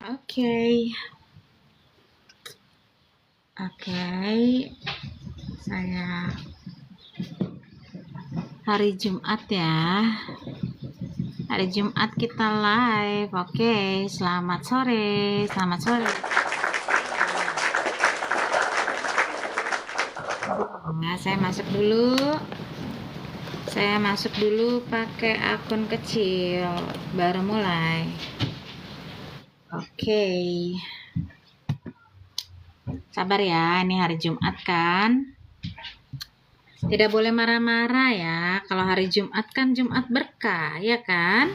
Oke, oke. Saya hari Jumat ya. Hari Jumat kita live. Oke, selamat sore. Selamat sore. Nah, saya masuk dulu pakai akun kecil. Baru mulai. Oke. Sabar ya, ini hari Jumat kan. Tidak boleh marah-marah ya. Kalau hari Jumat kan Jumat berkah, ya kan?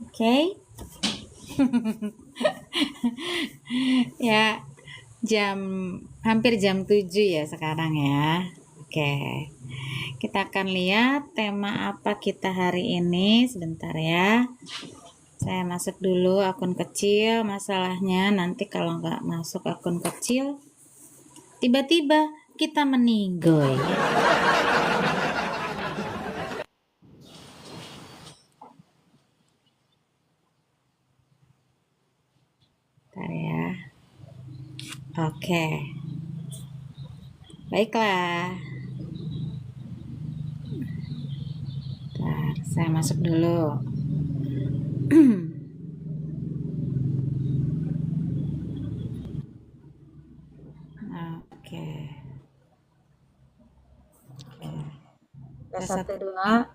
Oke. Ya, hampir jam 7 ya sekarang ya. Oke. Kita akan lihat tema apa kita hari ini. Sebentar ya. Saya masuk dulu akun kecil. Masalahnya nanti kalau nggak masuk akun kecil, tiba-tiba kita meninggoy. Bentar ya. Oke. Baiklah. Bentar, saya masuk dulu. Oke. Satu dua.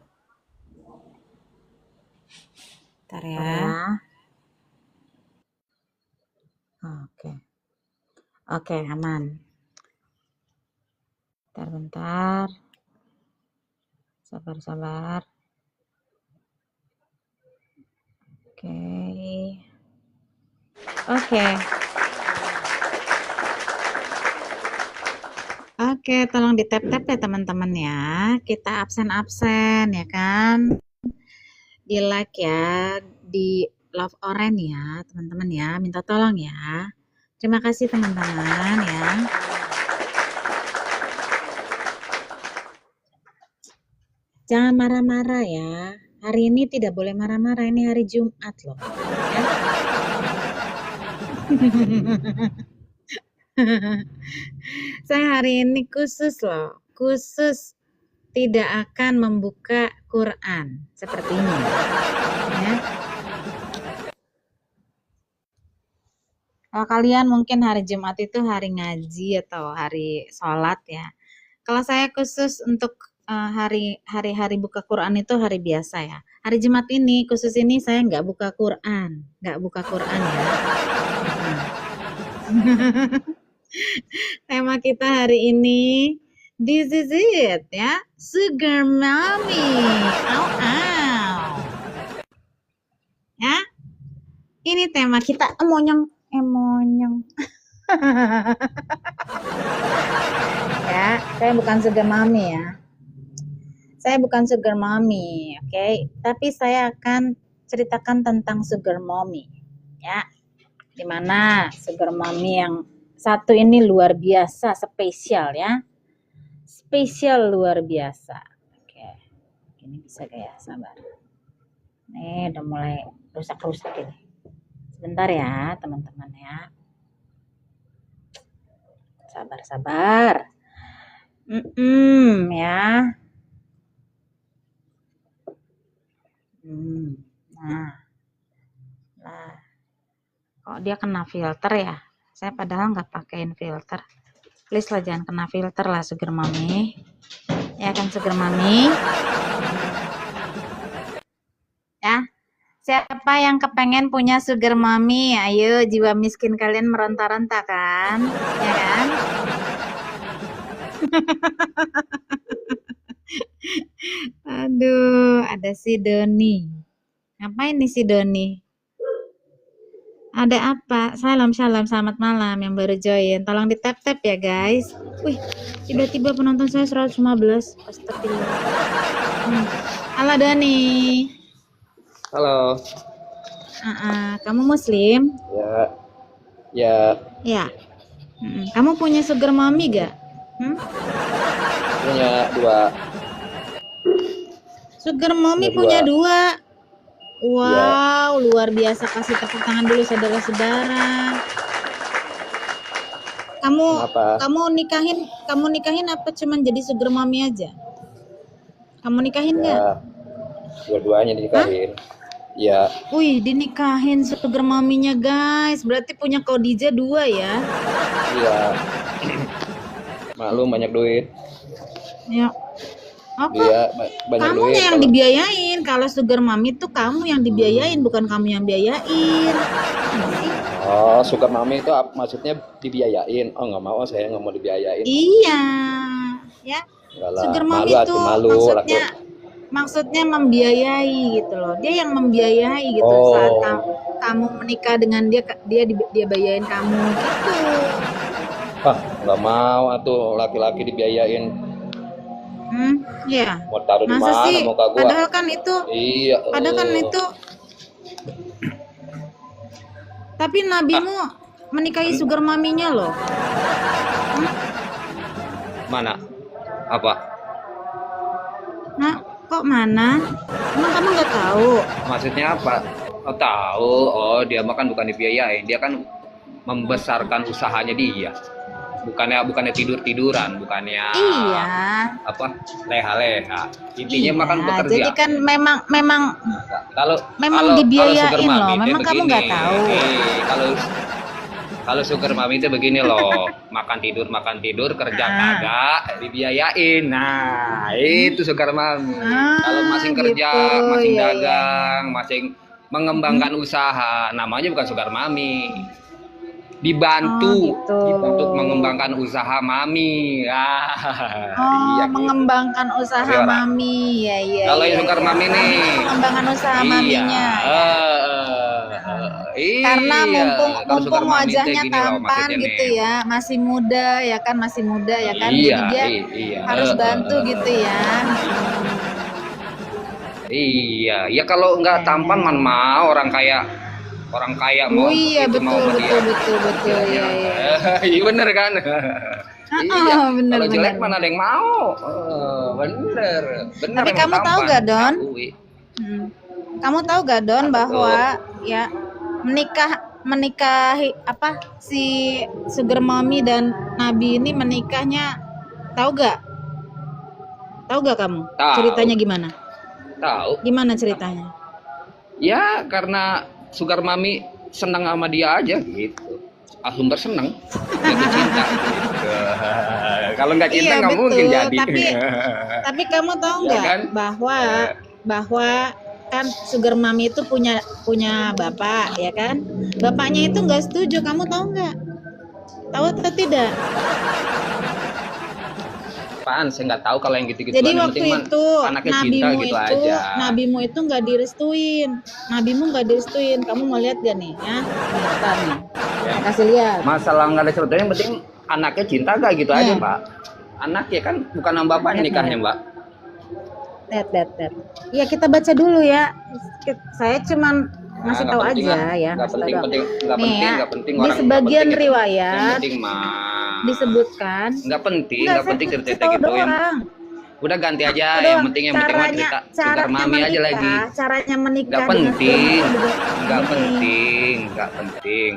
Bentar ya. Oke. Oke, aman. Bentar. Sabar. Oke, tolong di tap-tap ya teman-teman ya. Kita absen ya kan. Di like ya, di love orange ya teman-teman ya. Minta tolong ya. Terima kasih teman-teman ya. Jangan marah-marah ya. Hari ini tidak boleh marah-marah. Ini hari Jumat loh. Ya. Saya hari ini khusus loh. Khusus tidak akan membuka Quran sepertinya. Ya. Kalau kalian mungkin hari Jumat itu hari ngaji atau hari sholat ya. Kalau saya khusus untuk hari-hari buka Quran itu hari biasa ya. Hari Jumat ini khusus ini saya nggak buka Quran ya. Tema kita hari ini, this is it ya, sugar mommy. Ya, ini tema kita emonyong. Ya, saya bukan sugar mommy ya. Saya bukan sugar mommy, oke? Tapi saya akan ceritakan tentang sugar mommy, ya. Dimana sugar mommy yang satu ini luar biasa, spesial ya. Spesial luar biasa. Oke. Ini bisa kayak sabar. Nih udah mulai rusak-rusak ini. Sebentar ya, teman-teman ya. Sabar. Ya. Nah, kok dia kena filter ya? Saya padahal nggak pakein filter. Please lah jangan kena filter lah sugar mommy. Ya kan sugar mommy? Ya. Siapa yang kepengen punya sugar mommy? Ayo, jiwa miskin kalian meronta-ronta kan? Ya kan? Aduh, ada si Doni. Ngapain nih si Doni? Ada apa? Salam, selamat malam yang baru join. Tolong di tap-tap ya guys. Wih, tiba-tiba penonton saya 115. Astagfirullah. Halo Doni. Halo. Kamu muslim? Ya. Kamu punya sugar mommy gak? Punya 2. Sugar mommy punya 2. Wow, luar biasa, kasih tepuk tangan dulu saudara-saudara. Kamu Kenapa? kamu nikahin apa cuman jadi sugar mommy aja? Kamu nikahin nggak? Ya, dua-duanya dinikahin. Ya, Wih, dinikahin sugar maminya guys. Berarti punya Khadijah 2 ya? iya. Maklum banyak duit. Ya. Oh, kok Dia banyak kamu duit. yang dibiayain? Kalau sugar mami tuh kamu yang dibiayain, bukan kamu yang biayain. Gimana sih? Oh, sugar mami itu maksudnya dibiayain. Oh, nggak mau, saya nggak mau dibiayain. Iya, ya. Enggak lah, Sugar malu mami atuh, tuh malu maksudnya membiayai gitu loh. Dia yang membiayai gitu. Oh. Saat kamu menikah dengan dia dia bayain kamu gitu. Ah, nggak mau atuh laki-laki dibiayain. Ya. Mau taruh di Masa mana sih? muka gua? Padahal kan itu Iya. tapi nabimu menikahi sugar maminya loh. Mana? Apa? Nah, kok mana? Emang kamu nggak tahu? Maksudnya apa? Oh, tahu. Oh, dia mah kan bukan dibiayain. Dia kan membesarkan usahanya dia. Bukannya tidur-tiduran, bukannya Iya. apa? Leha-leha. Intinya mah kan Iya, bekerja. jadi kan memang Kalau dibiayain sugar loh. mami itu Memang kamu begini. nggak tahu. Kalau sugar mami itu begini loh, makan tidur, kerja kagak dibiayain. Nah, itu sugar mami. Kalau masing kerja, gitu, masing iya, dagang, masing mengembangkan usaha, namanya bukan sugar mami. Dibantu gitu. untuk mengembangkan usaha mami. Iya, mengembangkan usaha Iya, mami. Iya. Kalau yang sugar mami nih, mengembangkan usaha maminya. Karena mumpung wajahnya tampan gitu ya, masih muda ya kan, jadi dia harus bantu gitu ya. Iya, ya kalau nggak tampan man mau orang kaya mau iya, itu mau sama dia. betul ya. Iya bener kan. Iya. Bener, Kalau jelek bener. mana ada yang mau. Bener. Tapi emang kamu tahu tampan. gak Don? Akui. Kamu tahu gak Don Apa bahwa ya menikahi apa si sugar mommy dan Nabi ini menikahnya, tahu gak kamu? Tahu. Ceritanya gimana? Tahu. Gimana ceritanya? Ya karena sugar mami senang sama dia aja gitu. Sumber senang. Jatuh cinta. Gitu. Kalau nggak cinta Iya, nggak betul. mungkin jadi. Tapi kamu tahu Ya nggak kan? bahwa kan sugar mami itu punya bapak ya kan? Bapaknya itu nggak setuju. Kamu tahu nggak? Tahu atau tidak? Apaan? Saya nggak tau kalau yang gitu-gitu. Jadi waktu itu nabimu itu nggak direstuin. Kamu mau lihat gak nih? Ya, lihat nih. Ya. Kasih lihat. Masalah nggak ada ceritanya, yang penting anaknya cinta gak gitu aja, Pak. Anaknya kan bukan sama bapaknya nikahnya, Mbak. Lihat. Ya kita baca dulu ya. Saya cuman ngasih tahu aja ya. Nggak penting. Di sebagian riwayat Yang penting mah disebutkan. Nggak penting cerita gituin. Udah ganti aja, yang penting mah cerita sugar mami aja lagi. Caranya menikah. Nggak penting.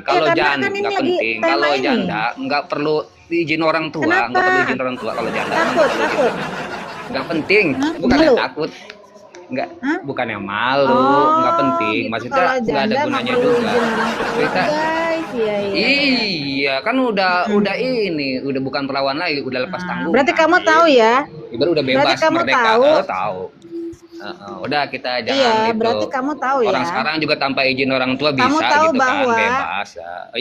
Kalau janda nggak penting. Kalau janda nggak perlu izin orang tua. Nggak perlu izin orang tua kalau janda. Takut. Nggak penting. Bukannya takut. Bukannya malu. Nggak penting. Maksudnya nggak ada gunanya juga. Kita iya kan udah bukan perawan lagi, udah lepas tanggungan. Berarti kamu tahu ya? Ibarat udah bebas, berarti kamu merdeka. tahu. Udah kita jangan Iya, gitu. berarti kamu tahu ya. Orang sekarang juga tanpa izin orang tua bisa Kamu tahu gitu bahwa, kan, bebas.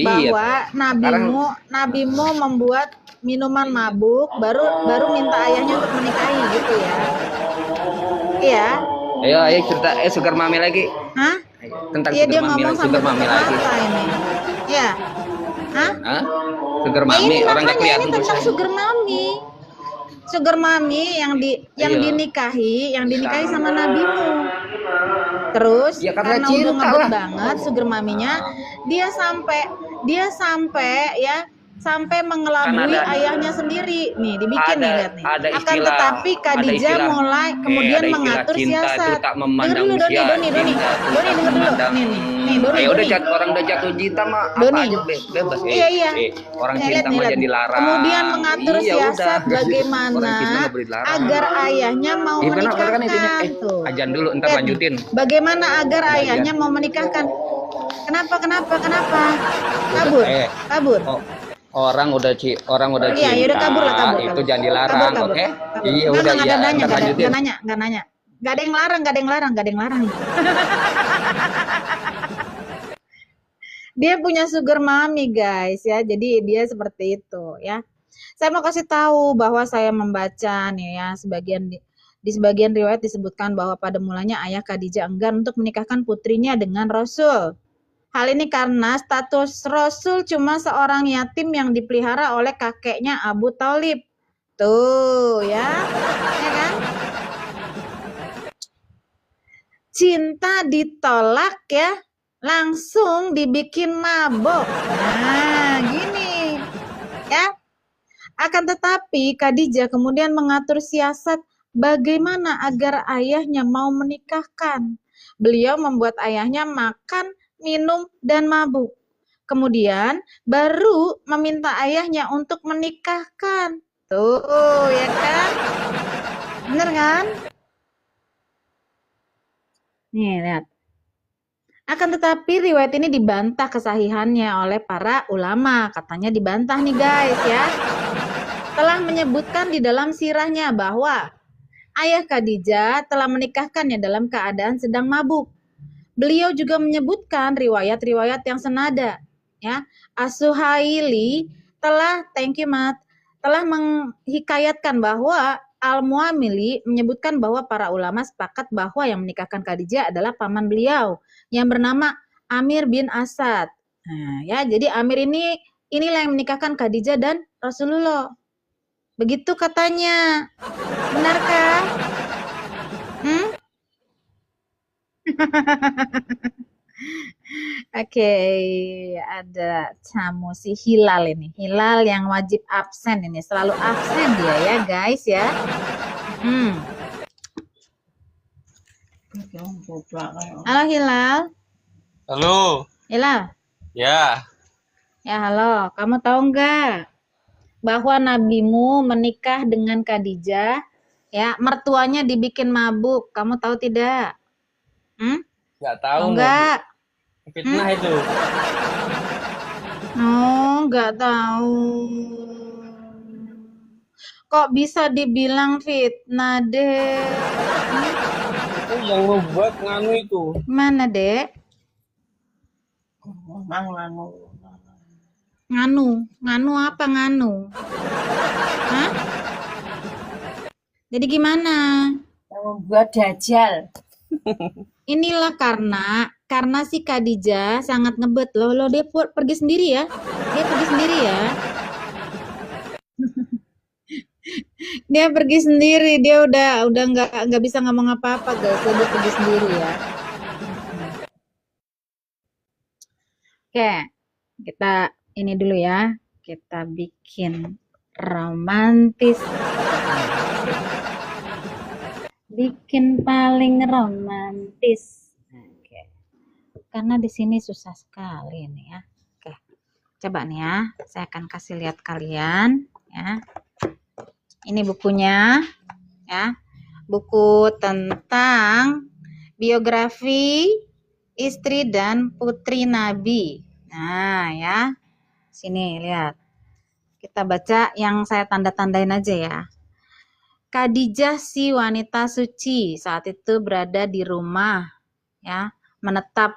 Bahwa nabimu membuat minuman mabuk, baru minta ayahnya untuk menikahi gitu ya. Iya. Ayo cerita sugar mami lagi. Hah? Tentang Iya, dia sugar mami ngomong lagi, sambil sugar mami lagi. apa ini? Ya. Hah? Sugar Ini mami orang nggak makanya kelihatan ini tentang tulisannya. sugar mami yang dinikahi sama nabimu. Terus Ya, karena karena cinta udah ngebet lah. banget sugar maminya, dia sampai ya sampai Kan mengelabui ada ayahnya sendiri. Nih, dibikin nih, lihat nih. ada Akan istilah tetapi Khadijah mulai kemudian ada istilah mengatur cinta itu siasat. tak Denger memandang dulu Doni, usia, Doni, Doni. cinta itu Doni tak denger dulu. memandang. Nih, Doni, Ayo udah Doni. orang udah jatuh cinta mah apa Doni. aja bebas. Iya, iya. Orang Nih, cinta lihat nih, mah lihat jangan nih. dilarang. Kemudian mengatur Iya udah. siasat Orang cinta bagaimana nggak boleh dilarang. agar ayahnya mau Iya benar kan intinya. menikahkan. Tuh. Ajan dulu ntar Lihat nih. lanjutin. Bagaimana agar Ada ayahnya ajan. mau menikahkan? Kenapa? Kabur. Kabur. Oh, orang udah Iya, cinta yaudah kabur lah, kabur. itu jangan dilarang, Kabur. oke? Kabur. Iya Enggak, udah enggak ya, ada nanya, ntar lanjutin. enggak nanya. Enggak ada yang larang, Dia punya sugar mommy, guys, ya. Jadi dia seperti itu, ya. Saya mau kasih tahu bahwa saya membaca nih ya, di sebagian riwayat disebutkan bahwa pada mulanya ayah Khadijah enggan untuk menikahkan putrinya dengan Rasul. Hal ini karena status Rasul cuma seorang yatim yang dipelihara oleh kakeknya Abu Thalib. Tuh, ya. Ya kan? Cinta ditolak ya, langsung dibikin mabok. Nah, gini. Ya. Akan tetapi Khadijah kemudian mengatur siasat bagaimana agar ayahnya mau menikahkan. Beliau membuat ayahnya makan, minum, dan mabuk. Kemudian baru meminta ayahnya untuk menikahkan. Tuh, ya kan? Bener kan? Nih, lihat. Akan tetapi riwayat ini dibantah kesahihannya oleh para ulama. Katanya dibantah nih guys ya. Telah menyebutkan di dalam sirahnya bahwa ayah Khadijah telah menikahkannya dalam keadaan sedang mabuk. Beliau juga menyebutkan riwayat-riwayat yang senada. Ya, As-Suhaili telah, thank you Mat, telah menghikayatkan bahwa Al-Muamili menyebutkan bahwa para ulama sepakat bahwa yang menikahkan Khadijah adalah paman beliau yang bernama Amir bin Asad. Nah, ya, jadi Amir inilah yang menikahkan Khadijah dan Rasulullah. Begitu katanya. Benarkah? Oke, ada tamu si Hilal ini. Hilal yang wajib absen ini. Selalu absen dia ya guys ya. Halo Hilal. Halo. Hilal. Ya. Ya halo. Kamu tahu nggak bahwa nabimu menikah dengan Khadijah? Ya, mertuanya dibikin mabuk. Kamu tahu tidak? Nggak tahu. Enggak. Fitnah itu. Oh, nggak tahu. Kok bisa dibilang fitnah, Dek? Itu yang membuat nganu itu. Mana, Dek? Nganu apa nganu? Hah? Jadi gimana? Yang membuat dajjal. Inilah karena si Khadijah sangat ngebet loh dia pergi sendiri ya. Dia pergi sendiri ya. Dia pergi sendiri, dia udah nggak bisa ngomong apa-apa guys, dia pergi sendiri ya. Oke, kita ini dulu ya, kita bikin romantis. Bikin paling romantis. Oke. Karena di sini susah sekali nih ya. Oke. Coba nih ya, saya akan kasih lihat kalian ya. Ini bukunya ya. Buku tentang biografi istri dan putri Nabi. Nah, ya. Sini lihat. Kita baca yang saya tanda-tandain aja ya. Khadijah si wanita suci saat itu berada di rumah ya, menatap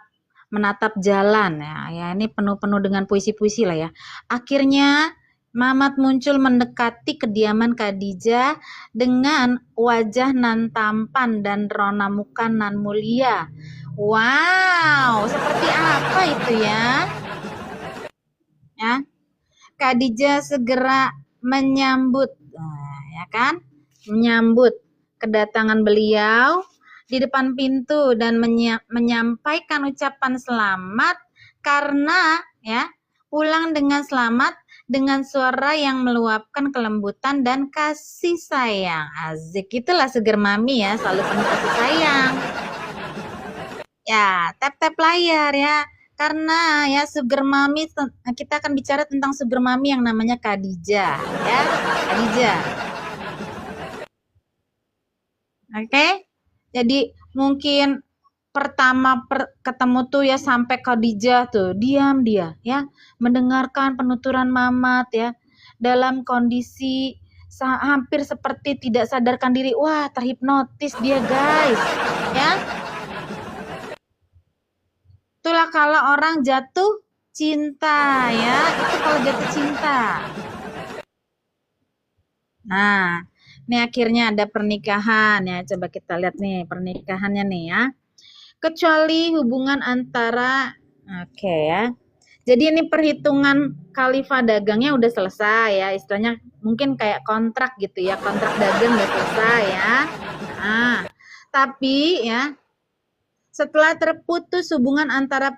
jalan ya. Ini penuh dengan puisi-puisi lah ya. Akhirnya Mamat muncul mendekati kediaman Khadijah dengan wajah nan tampan dan rona muka nan mulia. Wow, seperti apa itu ya? Ya. Khadijah segera menyambut, ya kan? Menyambut kedatangan beliau di depan pintu dan menyampaikan ucapan selamat karena ya pulang dengan selamat dengan suara yang meluapkan kelembutan dan kasih sayang. Asik, itulah sugar mami ya, selalu penuh kasih sayang. Ya, tap-tap layar ya. Karena ya sugar mami, kita akan bicara tentang sugar mami yang namanya Khadijah ya. Khadijah. Oke? Jadi mungkin pertama ketemu tuh ya sampai Khadijah tuh diam dia ya, mendengarkan penuturan Mamat ya, dalam kondisi hampir seperti tidak sadarkan diri. Wah, terhipnotis dia guys ya. Itulah kalau orang jatuh cinta ya, itu kalau jatuh cinta. Nah, ini akhirnya ada pernikahan ya, coba kita lihat nih pernikahannya nih ya. Kecuali hubungan antara, oke ya. Jadi ini perhitungan khalifah dagangnya udah selesai ya, istilahnya mungkin kayak kontrak gitu ya, kontrak dagang udah selesai ya. Nah, tapi ya setelah terputus hubungan antara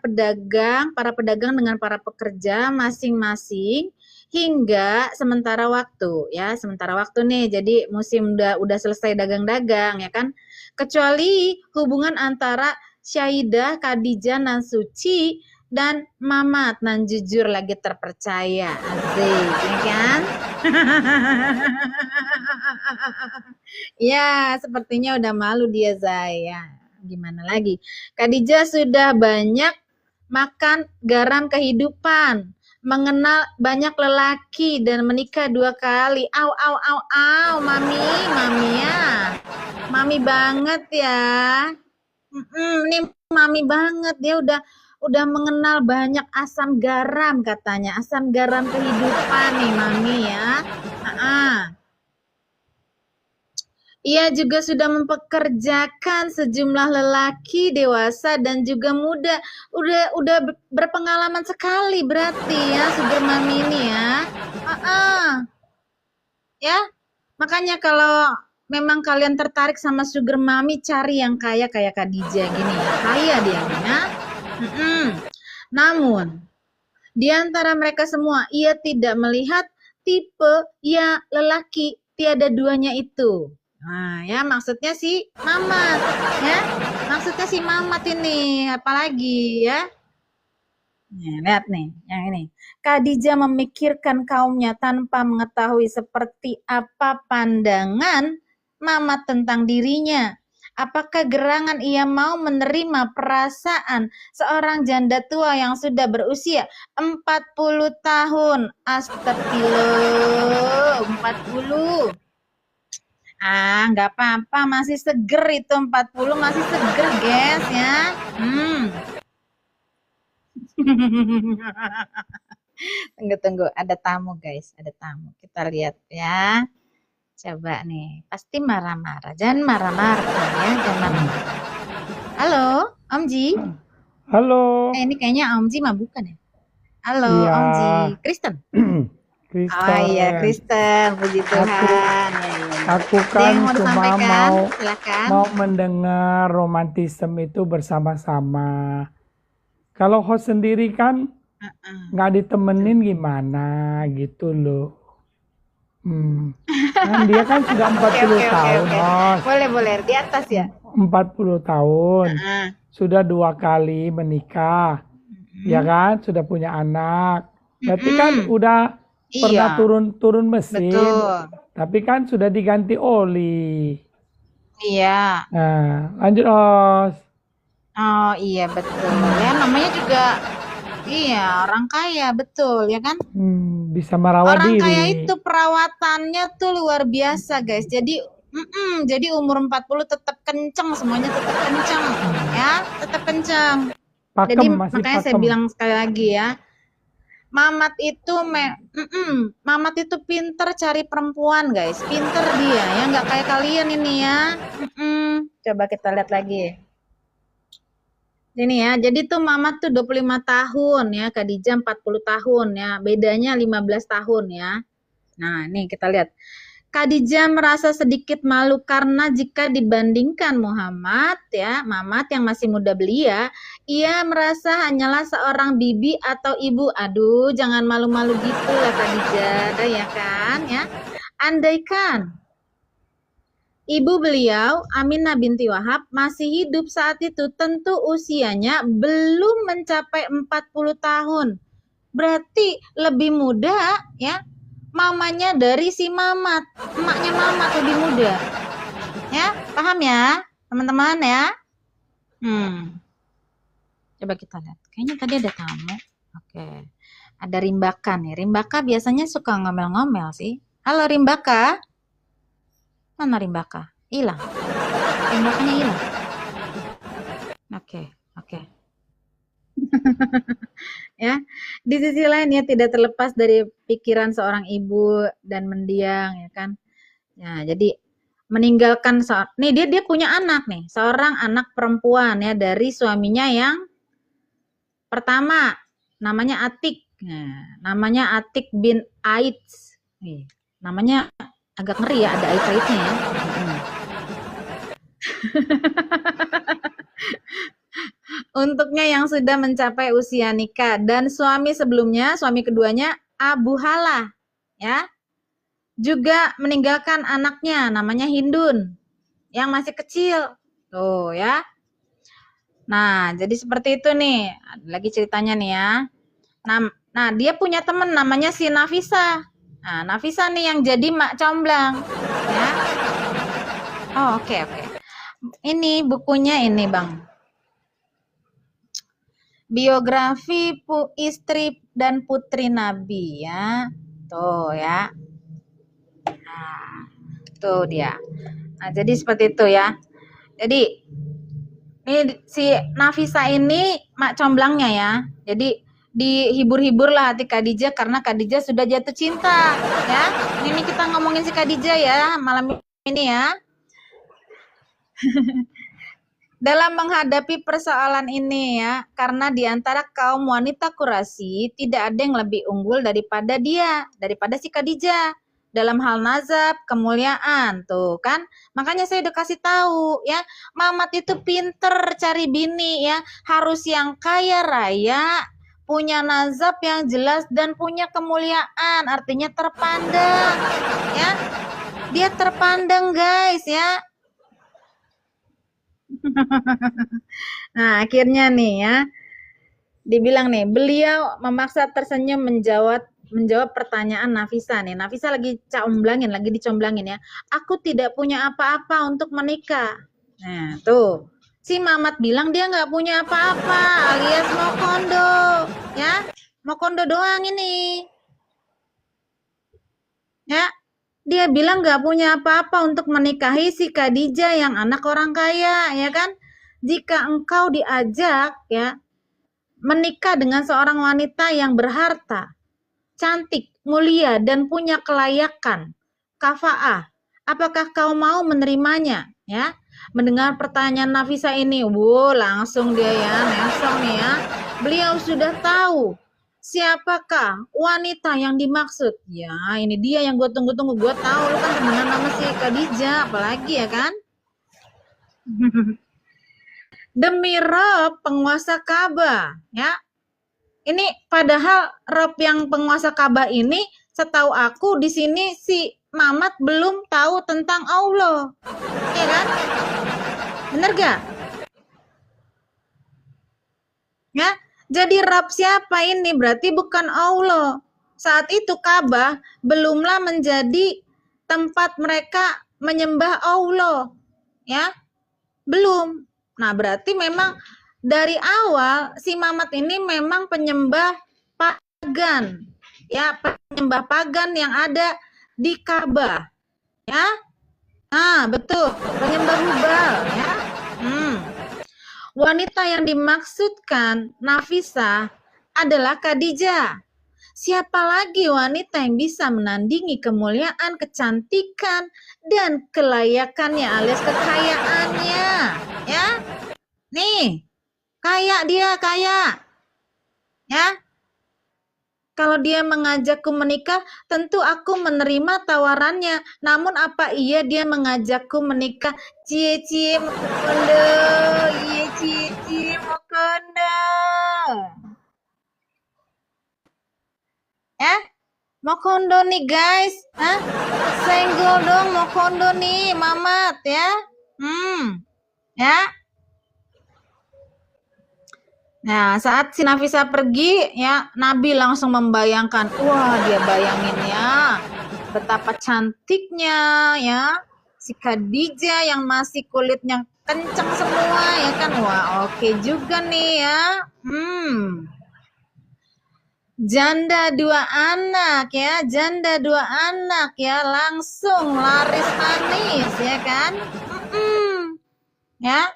para pedagang dengan para pekerja masing-masing hingga sementara waktu ya, sementara waktu nih. Jadi musim udah selesai dagang-dagang ya kan. Kecuali hubungan antara Syahidah, Khadijah nan suci dan Mamat nan jujur lagi terpercaya. Asik, ya kan? Ya, sepertinya udah malu dia Zaya. Gimana lagi? Khadijah sudah banyak makan garam kehidupan, mengenal banyak lelaki dan menikah 2 kali. Au, mami ya. Mami banget ya. Ini mami banget, dia udah mengenal banyak asam garam katanya, asam garam kehidupan nih mami ya. Ia juga sudah mempekerjakan sejumlah lelaki dewasa dan juga muda. Udah berpengalaman sekali berarti ya sugar mami ini ya. Ya, makanya kalau memang kalian tertarik sama sugar mami, cari yang kaya kayak Khadijah gini ya. Kaya dia ya. Namun, di antara mereka semua, ia tidak melihat tipe ya lelaki tiada duanya itu. Nah, ya maksudnya si Mamat, ya. Maksudnya si Mamat ini, apalagi ya. Nih, lihat nih, yang ini. Khadijah memikirkan kaumnya tanpa mengetahui seperti apa pandangan Mamat tentang dirinya. Apakah gerangan ia mau menerima perasaan seorang janda tua yang sudah berusia 40 tahun? Astagfirullah, 40. Nggak apa-apa, masih seger itu 40, masih seger, guys, ya. Tunggu, ada tamu, guys, ada tamu. Kita lihat ya. Coba nih, pasti marah-marah. Jangan marah-marah ya, jangan marah-marah. Halo, Om Ji. Halo. Ini kayaknya Om Ji mah bukan ya? Halo, Iya. Om Ji. Kristen? Kristen. Oh iya, Kristen. Puji Tuhan. Aku kan cuma Silakan. mau mendengar romantisme itu bersama-sama. Kalau host sendiri kan nggak ditemenin gimana gitu loh. Kan dia kan sudah 40 tahun, host. Boleh, di atas ya. 40 tahun. Sudah 2 kali menikah. Ya kan, sudah punya anak. Berarti kan udah pernah turun mesin. Betul. Tapi kan sudah diganti oli. Iya. Nah, lanjut, host. Oh iya, betul. Ya namanya juga orang kaya, betul ya kan? Bisa merawat Orang diri. kaya itu perawatannya tuh luar biasa, guys. Jadi umur 40 tetap kenceng, semuanya tetap kenceng ya, tetap kenceng. Jadi makanya saya bilang sekali lagi ya, Mamat itu pinter cari perempuan, guys. Pinter dia ya, nggak kayak kalian ini ya. Coba kita lihat lagi. Ini ya, jadi tuh Mamat tuh 25 tahun ya, Khadijah 40 tahun ya. Bedanya 15 tahun ya. Nah, ini kita lihat. Khadijah merasa sedikit malu karena jika dibandingkan Muhammad, ya, Mamat yang masih muda belia, ia merasa hanyalah seorang bibi atau ibu. Aduh, jangan malu-malu gitu lah Khadijah, ya kan, ya. Andaikan ibu beliau, Aminah binti Wahab, masih hidup saat itu, tentu usianya belum mencapai 40 tahun. Berarti lebih muda, ya. Mamanya dari si Mamat, emaknya Mamat lebih muda. Ya, paham ya, teman-teman ya? Coba kita lihat. Kayaknya tadi ada tamu. Oke. Ada Rimbaka nih. Rimbaka biasanya suka ngomel-ngomel sih. Halo Rimbaka. Mana Rimbaka? Hilang. Rimbakanya hilang. Oke. Ya, di sisi lain ya tidak terlepas dari pikiran seorang ibu dan mendiang, ya kan. Ya, jadi meninggalkan nih dia punya anak nih, seorang anak perempuan ya dari suaminya yang pertama, namanya Atik. Nah, namanya Atik bin Aits. Nih, namanya agak ngeri ya, ada ait-aitnya ya. Untuknya yang sudah mencapai usia nikah dan suami sebelumnya, suami keduanya Abu Halah, ya, juga meninggalkan anaknya namanya Hindun yang masih kecil, tuh ya. Nah, jadi seperti itu nih, lagi ceritanya nih ya. Nah, dia punya teman namanya si Nafisa. Nah, Nafisa nih yang jadi mak comblang, ya. Oh, oke. Ini bukunya ini, Bang. Biografi istri dan putri Nabi ya. Tuh ya. Nah, tuh dia. Nah, jadi seperti itu ya. Jadi ini si Nafisa ini mak comblangnya ya. Jadi dihibur-hibur lah hati Khadijah karena Khadijah sudah jatuh cinta ya. Ini kita ngomongin si Khadijah ya malam ini ya. Dalam menghadapi persoalan ini ya, karena di antara kaum wanita Quraisy tidak ada yang lebih unggul daripada si Khadijah dalam hal nazab, kemuliaan, tuh kan. Makanya saya udah kasih tahu ya, Mamat itu pinter cari bini ya, harus yang kaya raya, punya nazab yang jelas dan punya kemuliaan, artinya terpandang ya. Dia terpandang guys ya. Nah, akhirnya nih ya, dibilang nih, beliau memaksa tersenyum menjawab pertanyaan Nafisa nih. Nafisa lagi dicomblangin ya. Aku tidak punya apa-apa untuk menikah. Nah, tuh. Si Mamat bilang dia nggak punya apa-apa, alias mau kondo, ya. Mau kondo doang ini. Ya. Dia bilang nggak punya apa-apa untuk menikahi si Khadijah yang anak orang kaya, ya kan? Jika engkau diajak ya menikah dengan seorang wanita yang berharta, cantik, mulia, dan punya kelayakan, kafa'ah, apakah kau mau menerimanya? Ya, mendengar pertanyaan Nafisa ini, langsung dia ya, langsung nih ya. Beliau sudah tahu siapakah wanita yang dimaksud? Ya, ini dia yang gue tunggu-tunggu. Gue tahu lu kan temenan sama si Khadijah, apalagi ya kan? Demi Rob penguasa Ka'bah, ya. Ini padahal Rob yang penguasa Ka'bah ini, setahu aku di sini si Mamat belum tahu tentang Allah, ya kan? Bener gak? Ya. Jadi Rab siapa ini? Berarti bukan Allah. Saat itu Ka'bah belumlah menjadi tempat mereka menyembah Allah. Ya. Belum. Nah, berarti memang dari awal si Mamat ini memang penyembah pagan. Ya, penyembah pagan yang ada di Ka'bah. Ya. Nah, betul. Penyembah Hubal, ya. Wanita yang dimaksudkan Nafisa adalah Khadijah. Siapa lagi wanita yang bisa menandingi kemuliaan, kecantikan, dan kelayakannya alias kekayaannya? Ya, nih, kaya dia, kaya. Ya, Kalau dia mengajakku menikah, tentu aku menerima tawarannya. Namun apa iya dia mengajakku menikah? Cie Mokondo, iya cie Mokondo. Ya, Mokondo nih guys, senggol dong Mokondo nih, Mamat ya. Ya. Nah, saat si Nafisa pergi, ya, Nabi langsung membayangkan, wah, dia bayangin ya, betapa cantiknya, ya, si Khadijah yang masih kulitnya kenceng semua, ya kan, wah, oke juga nih ya, janda 2 anak ya, janda 2 anak ya, langsung laris manis, ya kan, ya.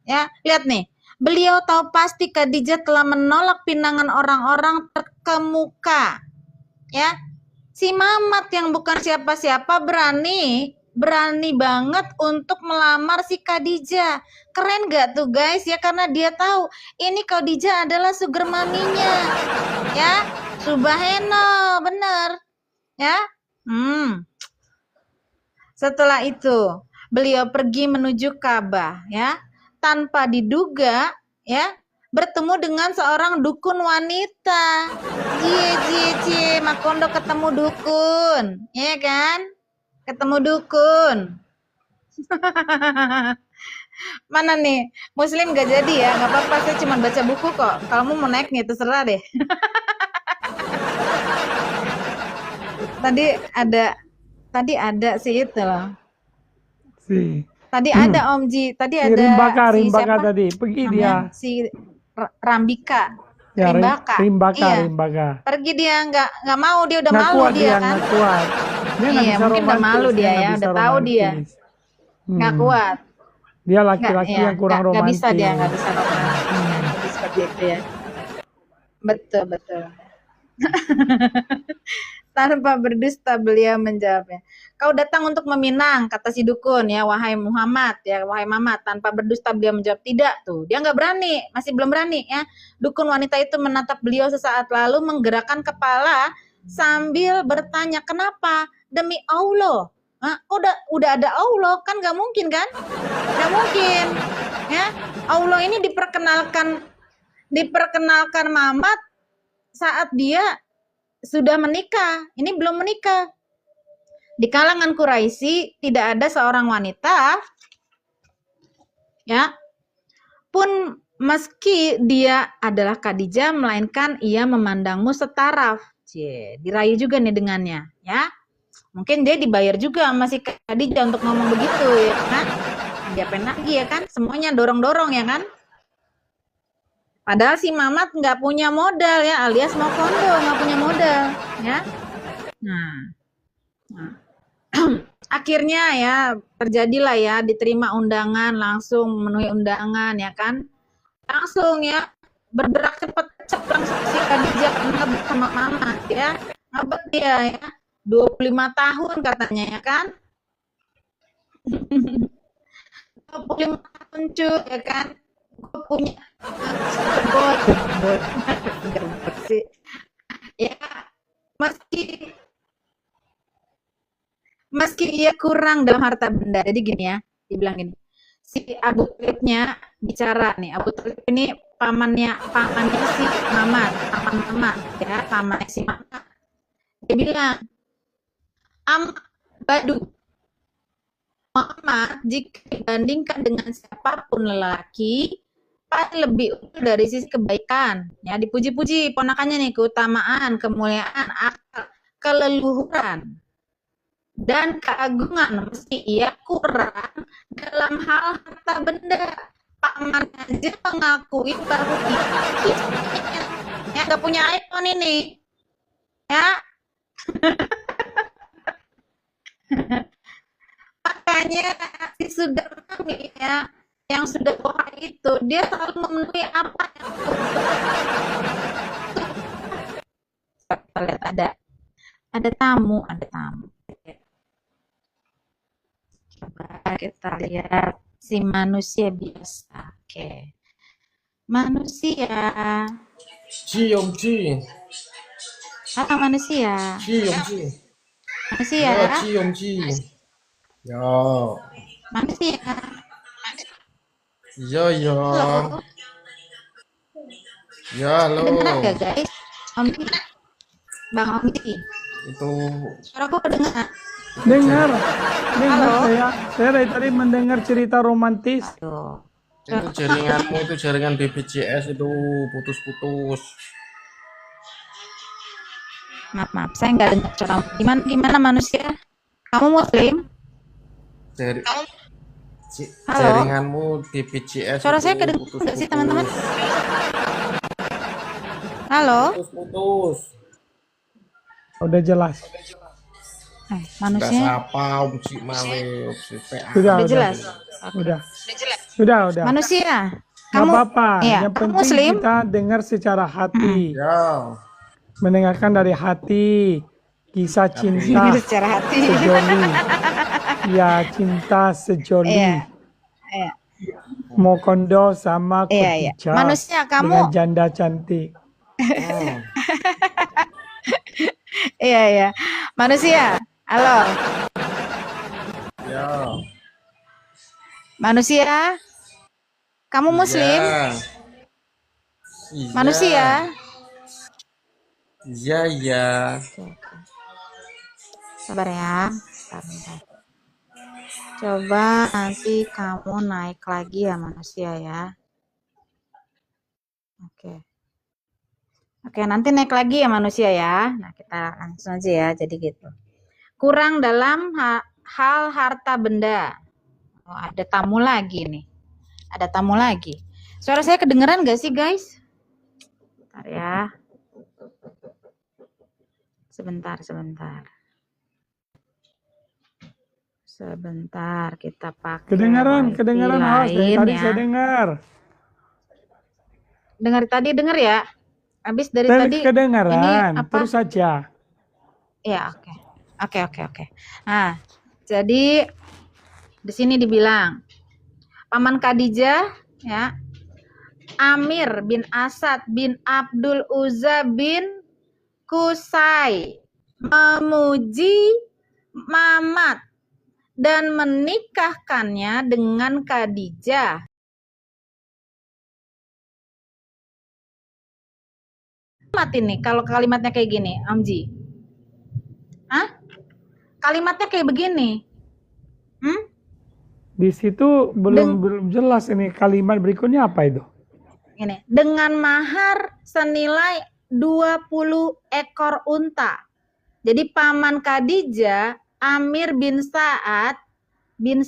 Ya, lihat nih. Beliau tahu pasti Khadijah telah menolak pinangan orang-orang terkemuka. Ya. Si Mamat yang bukan siapa-siapa berani banget untuk melamar si Khadijah. Keren gak tuh guys ya, karena dia tahu ini Khadijah adalah sugar maminya. Ya, subhanallah, bener. Ya. Setelah itu, beliau pergi menuju Ka'bah ya. Tanpa diduga ya, bertemu dengan seorang dukun wanita. Cie, Makondo ketemu dukun, ya kan? Ketemu dukun. Mana nih? Muslim gak jadi ya? Gak apa-apa, saya cuma baca buku kok. Kalau mau naik nih, terserah deh. Tadi ada sih itu loh. Tadi ada Om Ji, tadi ada Rimbaka siapa? tadi, pergi Namanya dia. si Rambika. Ya, Rimbaka. Iya. Rimbaka. Pergi dia nggak mau, dia udah Nggak malu kuat dia kan. Nggak kuat. Dia nggak Iya, bisa mungkin udah romantis, malu dia nggak ya, bisa udah tahu dia. romantis. Nggak kuat. Dia laki-laki yang kurang nggak romantis. bisa dia, nggak bisa romantis. Jadi seperti itu ya. Betul. Tanpa berdusta beliau menjawabnya. Kau datang untuk meminang, kata si dukun ya, wahai Muhammad ya, wahai Mamat. Tanpa berdusta beliau menjawab tidak tuh. Dia nggak berani, masih belum berani ya. Dukun wanita itu menatap beliau sesaat lalu menggerakkan kepala sambil bertanya, kenapa? Demi Allah. Udah ada Allah kan, nggak mungkin kan? Nggak mungkin ya. Allah ini diperkenalkan Mamat saat dia sudah menikah, ini belum menikah. Di kalangan Quraisy tidak ada seorang wanita ya pun meski dia adalah Khadijah melainkan ia memandangmu setaraf. Dirayu juga nih dengannya ya. Mungkin dia dibayar juga sama si Khadijah untuk ngomong begitu ya kan. Diapain lagi ya kan? Semuanya dorong-dorong ya kan. Padahal si Mamat nggak punya modal ya, alias Mokondo nggak punya modal ya. Nah. Akhirnya ya terjadilah ya, diterima undangan, langsung memenuhi undangan ya kan. Langsung ya bergerak cepat langsung si Khadijah ngebet sama Mamat ya. Ngebet dia ya. 25 tahun katanya ya kan. 25 tahun cuy ya kan. Gue punya sih ya, meski ia kurang dalam harta benda. Jadi gini ya, dibilang gini, si Abu Talibnya bicara nih. Abu Talib ini pamannya si Mamat, paman Mamat ya, pamannya si Mamat. Dia bilang, Badu Muhammad jika dibandingkan dengan siapapun lelaki lebih unggul dari sisi kebaikan ya, dipuji-puji ponakannya nih, keutamaan, kemuliaan, akal, keleluhuran dan keagungan, meski ia kurang dalam hal harta benda. Paman aja mengakui bahwa ya gak punya iPhone ini ya. Makanya si Sudarmani ya, yang sudah tua itu, dia selalu memenuhi apa yang kita lihat ada tamu. Coba kita lihat si manusia biasa. Oke. Manusia Cium. Apa manusia? Cium. Manusia. Ya, cium. Ya. Manusia. Ya. Halo. Ya, halo. Kedengeran gak guys? Omdi. Bang Omdi. Itu Suaraku kedengeran. Dengar Halo. saya dari tadi mendengar cerita romantis. Tuh. itu jaringanmu, itu jaringan BPJS itu putus-putus. Maaf, saya nggak dengar suara. Gimana manusia? Kamu Muslim? Halo. Jaringanmu BPJS Suara itu saya kedengeran nggak sih teman-teman? Halo. Putus. Udah jelas. Manusia. Siapa Cik Mawe, PA. Sudah jelas. Sudah. Manusia. Nggak Kamu apa-apa. iya, Yang kamu penting Muslim? kita dengar secara hati. Ya. Mendengarkan dari hati. Kisah cinta Secara hati. sejoli. Ya, cinta sejoli. Iya. Mokondo sama Iya. Khadijah Manusia, dengan kamu. janda cantik. Iya. Manusia. Halo. Ya. Manusia. Kamu Muslim? Iya. Manusia. Iya. Sabar ya. Bentar. Coba nanti kamu naik lagi ya manusia ya. Oke, nanti naik lagi ya manusia ya. Nah, kita langsung aja ya. Jadi gitu. Kurang dalam hal harta benda. Oh, ada tamu lagi nih. Ada tamu lagi. Suara saya kedengeran gak sih guys? Bentar ya. Sebentar. Sebentar kita pakai. Kedengaran host. Dari tadi ya. saya dengar. Dengar ya. Habis dari tadi Kedengaran. ini apa? Terus saja. Ya, oke. Nah, jadi di sini dibilang Paman Khadijah ya, Amir bin Asad bin Abdul Uzza bin Kusai memuji Mamat dan menikahkannya dengan Khadijah. Ini kalau kalimatnya kayak gini, Amji. Kalimatnya kayak begini. Di situ belum jelas ini kalimat berikutnya apa itu? Ini, dengan mahar senilai 20 ekor unta. Jadi Paman Khadijah, Amir bin Sa'ad bin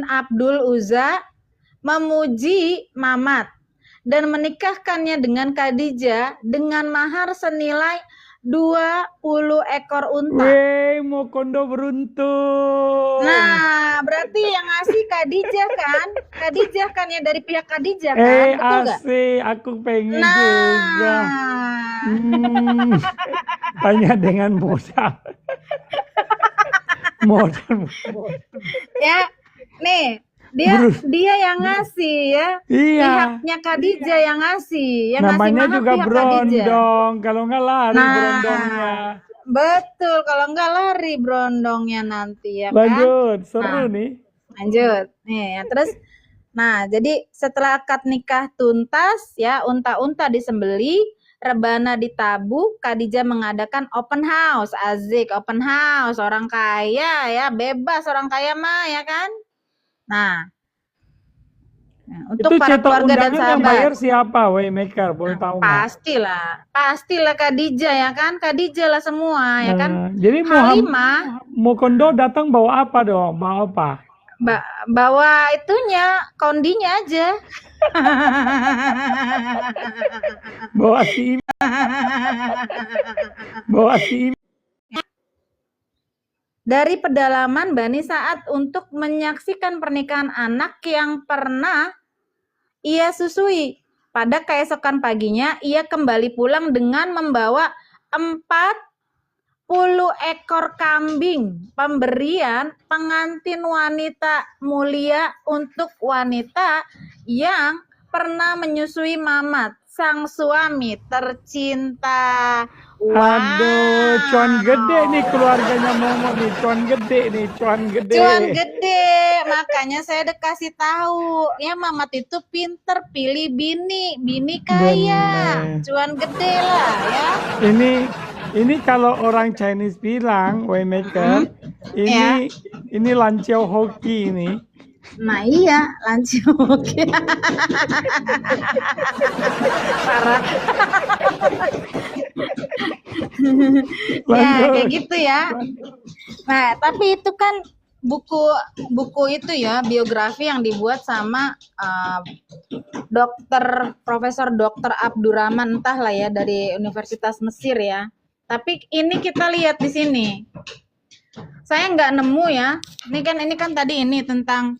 Abdul Uzza memuji Mamat dan menikahkannya dengan Khadijah dengan mahar senilai 20 ekor unta. Wey, Mokondo beruntung. Nah, berarti yang ngasih Khadijah kan? Khadijah kan ya, dari pihak Khadijah kan? Betul nggak? Asik, aku pengen Nah. juga. Tanya dengan modal. Ya, nih. Dia yang ngasih ya. Iya. Pihaknya Khadijah yang ngasih. Yang Namanya ngasih mahar juga pihak Khadijah. berondong. Kalau nggak lari berondongnya. Betul, kalau nggak lari berondongnya nanti ya kan. Lanjut, seru nih. Lanjut. Nih, ya, terus jadi setelah akad nikah tuntas ya, unta-unta disembeli, rebana ditabuh, Khadijah mengadakan open house. Azik, open house, orang kaya ya, bebas orang kaya mah ya kan. Nah, untuk itu para cetak keluarga dan undangan yang sahabat. bayar siapa, Waymaker? Boleh tahu nggak? Pastilah Khadijah ya kan, Khadijah lah semua ya kan. Jadi Halimah Mokondo datang bawa apa dong? Bawa apa? Bawa itunya, kondinya aja. Bawa si Dari pedalaman Bani Sa'ad untuk menyaksikan pernikahan anak yang pernah ia susui. Pada keesokan paginya, ia kembali pulang dengan membawa 40 ekor kambing, pemberian pengantin wanita mulia untuk wanita yang pernah menyusui Mamat, sang suami tercinta. Aduh, cuan gede nih keluarganya Momo nih, cuan gede nih, cuan gede. Cuan gede, makanya saya udah kasih tahu ya Mamat itu pinter pilih bini kaya, Bener. cuan gede lah ya. Ini kalau orang Chinese bilang, Waymaker, ini lanciau hoki ini. Nah iya, lanjut. Parah. Ya kayak gitu ya. Nah tapi itu kan buku itu ya, biografi yang dibuat sama Profesor Dokter Abdurrahman entahlah ya, dari Universitas Mesir ya. Tapi ini kita lihat di sini. Saya nggak nemu ya. Ini kan tadi ini tentang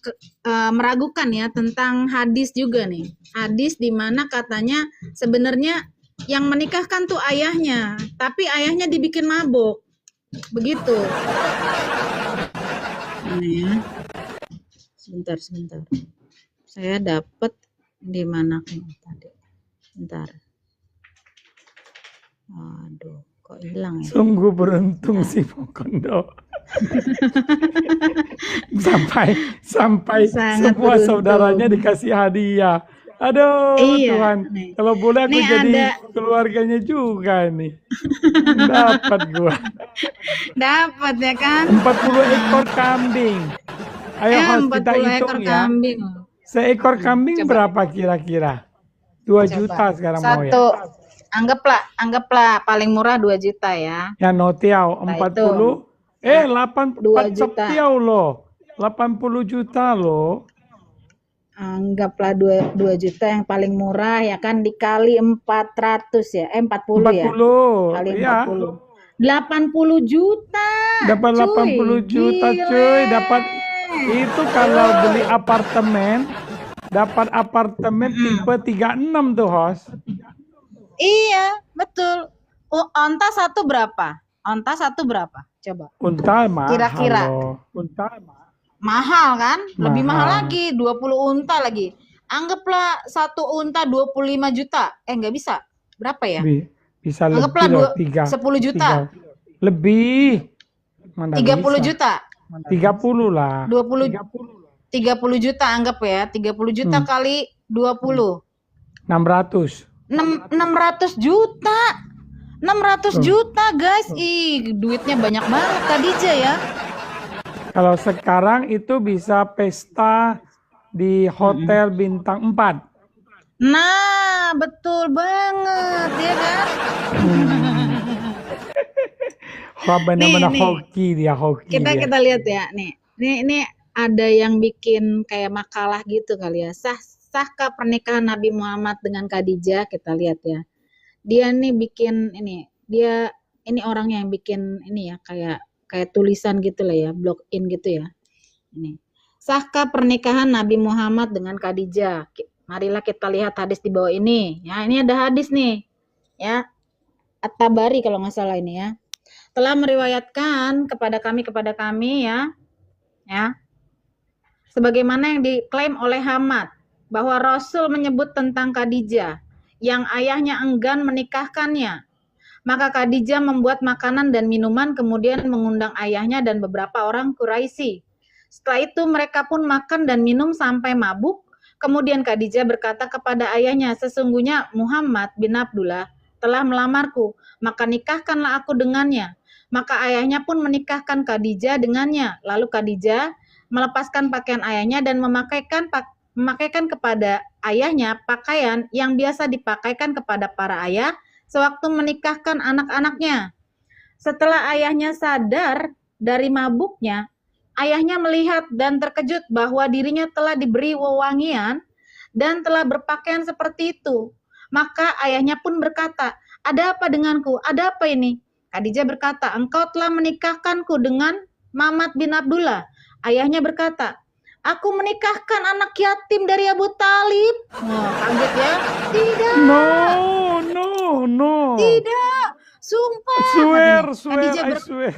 meragukan ya, tentang hadis juga nih. Hadis di mana katanya sebenarnya yang menikahkan tuh ayahnya, tapi ayahnya dibikin mabuk. Begitu. Ini ya. Sebentar. Saya dapat di mana tadi? Bentar. Aduh, kok hilang ya? Sungguh beruntung si Mokondo. sampai Sangat semua beruntung. saudaranya dikasih hadiah. Aduh Iya, Tuhan, nih. kalau boleh aku Nih jadi ada- keluarganya juga nih. Dapat gua Dapat ya kan? 40 ekor kambing. Ayo Hos, kita 40 hitung ekor ya. kambing. Seekor kambing Coba. berapa kira-kira? 2 juta sekarang mau ya. Satu. Anggaplah paling murah 2 juta ya. Ya notiau Nah, 40 8 2 juta. septiau loh. 80 juta loh. Anggaplah 2 juta yang paling murah ya kan, dikali 400 ya. 40 ya. 40. Kali Iya. 40. 80 juta. Dapat 80 juta Gile. cuy, dapat itu kalau beli apartemen, dapat apartemen tipe 36 tuh, Hos. Iya, betul. Onta satu berapa? Coba. Unta mahal. Kira-kira. loh. Unta mahal. Mahal kan? Lebih mahal Mahal. lagi, 20 unta lagi. Anggaplah satu unta 25 juta. Nggak bisa. Berapa ya? Bisa Anggaplah lebih loh, 10 juta. Lebih. Mana 30 bisa? juta. 30 lah. 30 juta anggap ya. 30 juta kali 20. 600. 600 juta. 600 juta guys. Ih, duitnya banyak banget Khadijah ya. Kalau sekarang itu bisa pesta di hotel bintang 4. Nah, betul banget ya kan? Wah, benar-benar Nih. hoki dia, hoki dia. Kita lihat ya nih. Ini ada yang bikin kayak makalah gitu kali ya. Sahkah pernikahan Nabi Muhammad dengan Khadijah? Kita lihat ya. Dia nih bikin ini orang yang bikin ini ya, kayak tulisan gitu lah ya, blog in gitu ya. Ini. Sahkah pernikahan Nabi Muhammad dengan Khadijah? Marilah kita lihat hadis di bawah ini. Ya, ini ada hadis nih. Ya. At-Tabari kalau nggak salah ini ya. Telah meriwayatkan kepada kami ya. Sebagaimana yang diklaim oleh Hamad bahwa Rasul menyebut tentang Khadijah yang ayahnya enggan menikahkannya. Maka Khadijah membuat makanan dan minuman kemudian mengundang ayahnya dan beberapa orang Quraisy. Setelah itu mereka pun makan dan minum sampai mabuk. Kemudian Khadijah berkata kepada ayahnya, sesungguhnya Muhammad bin Abdullah telah melamarku, maka nikahkanlah aku dengannya. Maka ayahnya pun menikahkan Khadijah dengannya. Lalu Khadijah melepaskan pakaian ayahnya dan memakaikan kepada ayahnya pakaian yang biasa dipakaikan kepada para ayah sewaktu menikahkan anak-anaknya. Setelah ayahnya sadar dari mabuknya, ayahnya melihat dan terkejut bahwa dirinya telah diberi wewangian dan telah berpakaian seperti itu. Maka ayahnya pun berkata, ada apa denganku? Ada apa ini? Khadijah berkata, engkau telah menikahkanku dengan Muhammad bin Abdullah. Ayahnya berkata, aku menikahkan anak yatim dari Abu Talib. Oh, kaget ya? Tidak. No. Tidak. Sumpah. Swear, Khadijah I swear.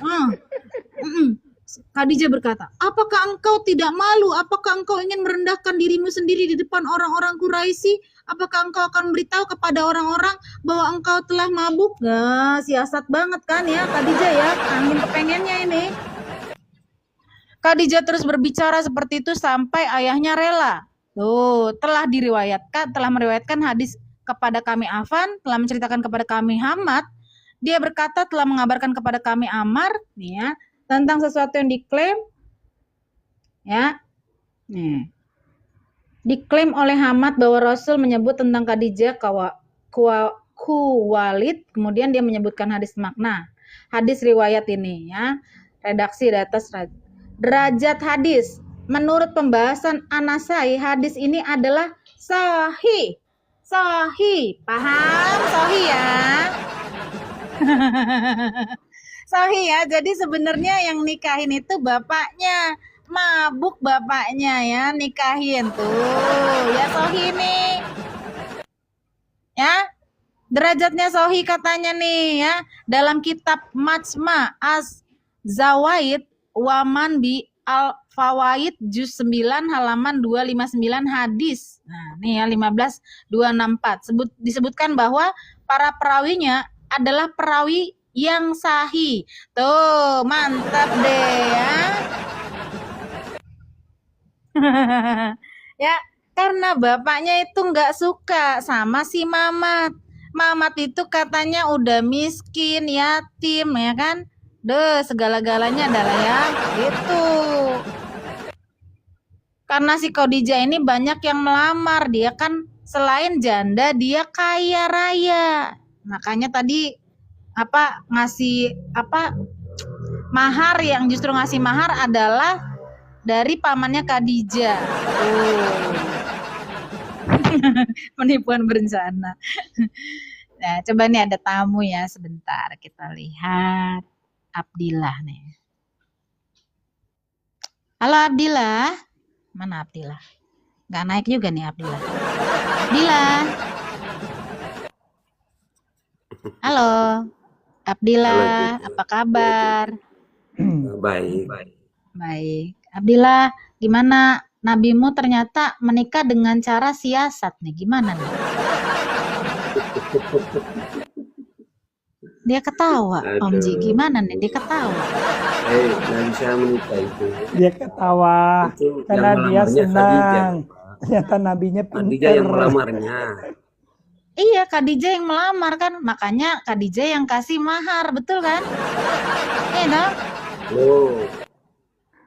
Khadijah berkata, apakah engkau tidak malu? Apakah engkau ingin merendahkan dirimu sendiri di depan orang-orang Quraisy? Apakah engkau akan beritahu kepada orang-orang bahwa engkau telah mabuk? Nah, siasat banget kan ya Khadijah ya, angin kepengennya ini. Khadijah terus berbicara seperti itu sampai ayahnya rela. Tuh, telah meriwayatkan hadis kepada kami Affan, telah menceritakan kepada kami Hamad. Dia berkata telah mengabarkan kepada kami Ammar, nih ya, tentang sesuatu yang diklaim, ya, nih, diklaim oleh Hamad bahwa Rasul menyebut tentang Khadijah Khuwailid, kemudian dia menyebutkan hadis makna. Hadis riwayat ini, ya, redaksi di atas derajat hadis. Menurut pembahasan An-Nasai, hadis ini adalah sahih. Sahih, paham? Sahih ya. Sahih ya. Jadi sebenarnya yang nikahin itu bapaknya, mabuk bapaknya ya, nikahin tuh. Ya sahih nih. Ya. Derajatnya sahih katanya nih ya. Dalam kitab Majma' Az-Zawaid wa Manbi Al-Fawaid juz 9 halaman 259 hadis. Nah, nih ya 15264 disebutkan bahwa para perawinya adalah perawi yang sahih. Tuh, mantap deh ya. Ya, karena bapaknya itu nggak suka sama si Mamat. Mamat itu katanya udah miskin, yatim, ya kan? Deh, segala-galanya adalah ya, gitu. Karena si Khadijah ini banyak yang melamar, dia kan selain janda, dia kaya raya. Makanya tadi ngasih mahar, yang justru ngasih mahar adalah dari pamannya Khadijah. Penipuan berencana. Nah, coba nih ada tamu ya, sebentar kita lihat. Abdillah nih. Halo Abdillah. Mana Abdillah? Gak naik juga nih Abdillah. Abdillah. Halo. Abdillah, apa kabar? Baik. Baik. Abdillah, gimana nabimu ternyata menikah dengan cara siasat nih? Gimana nih? Dia ketawa, Om Ji. Gimana nih? Dia ketawa. Nabi saya menikah itu. Dia ketawa Itu karena yang dia melamarnya senang. Ternyata nabinya Khadijah pintar. yang melamarnya. Iya, Khadijah yang melamar kan. Makanya Khadijah yang kasih mahar, betul kan? Dong? Loh,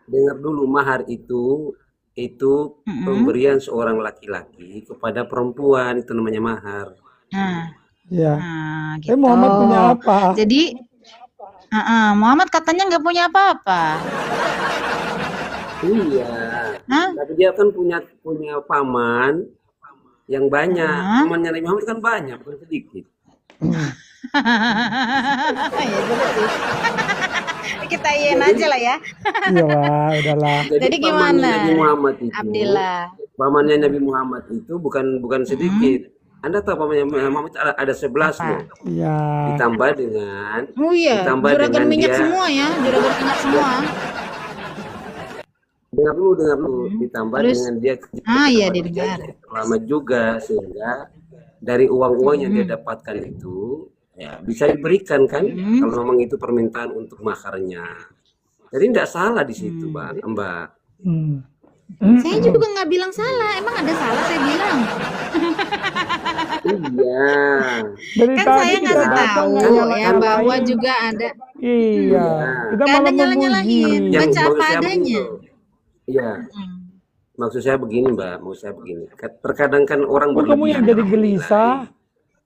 dengar dulu, mahar itu pemberian seorang laki-laki kepada perempuan, itu namanya mahar. Nah, Ya. gitu. Muhammad punya apa? Jadi, Muhammad katanya nggak punya apa-apa. Iya. Tapi dia kan punya paman yang banyak. Pamannya Nabi Muhammad kan banyak, bukan sedikit. Ya juga sih. Kita iyain aja lah ya. Iya lah, udahlah. Jadi pamannya gimana? Nabi Muhammad itu, Abdillah. pamannya Nabi Muhammad itu bukan sedikit. Anda tahu pamannya Muhammad ada 11 loh. Iya. Ditambah dengan Oh iya, ditambah juragan dengan minyak dia. semua ya, juragan minyak semua. Dengar dulu, ditambah Terus? dengan dia Iya didengar. lama juga, sehingga dari uang-uang yang dia dapatkan itu ya bisa diberikan kan, kalau memang itu permintaan untuk maharnya. Jadi tidak salah di situ, Mbak. Saya juga nggak bilang salah, emang ada salah saya bilang. Iya. Dari Kan tadi saya kita ngasih datang tahu nggak ya nyalain. bahwa juga ada. Iya. Kita Nggak ada malah nyalah-nyalahin. memuji. Baca maksud apa saya adanya. begini loh. Iya. Maksud saya begini, Mbak. Terkadang kan orang Oh, kamu yang jadi gelisah.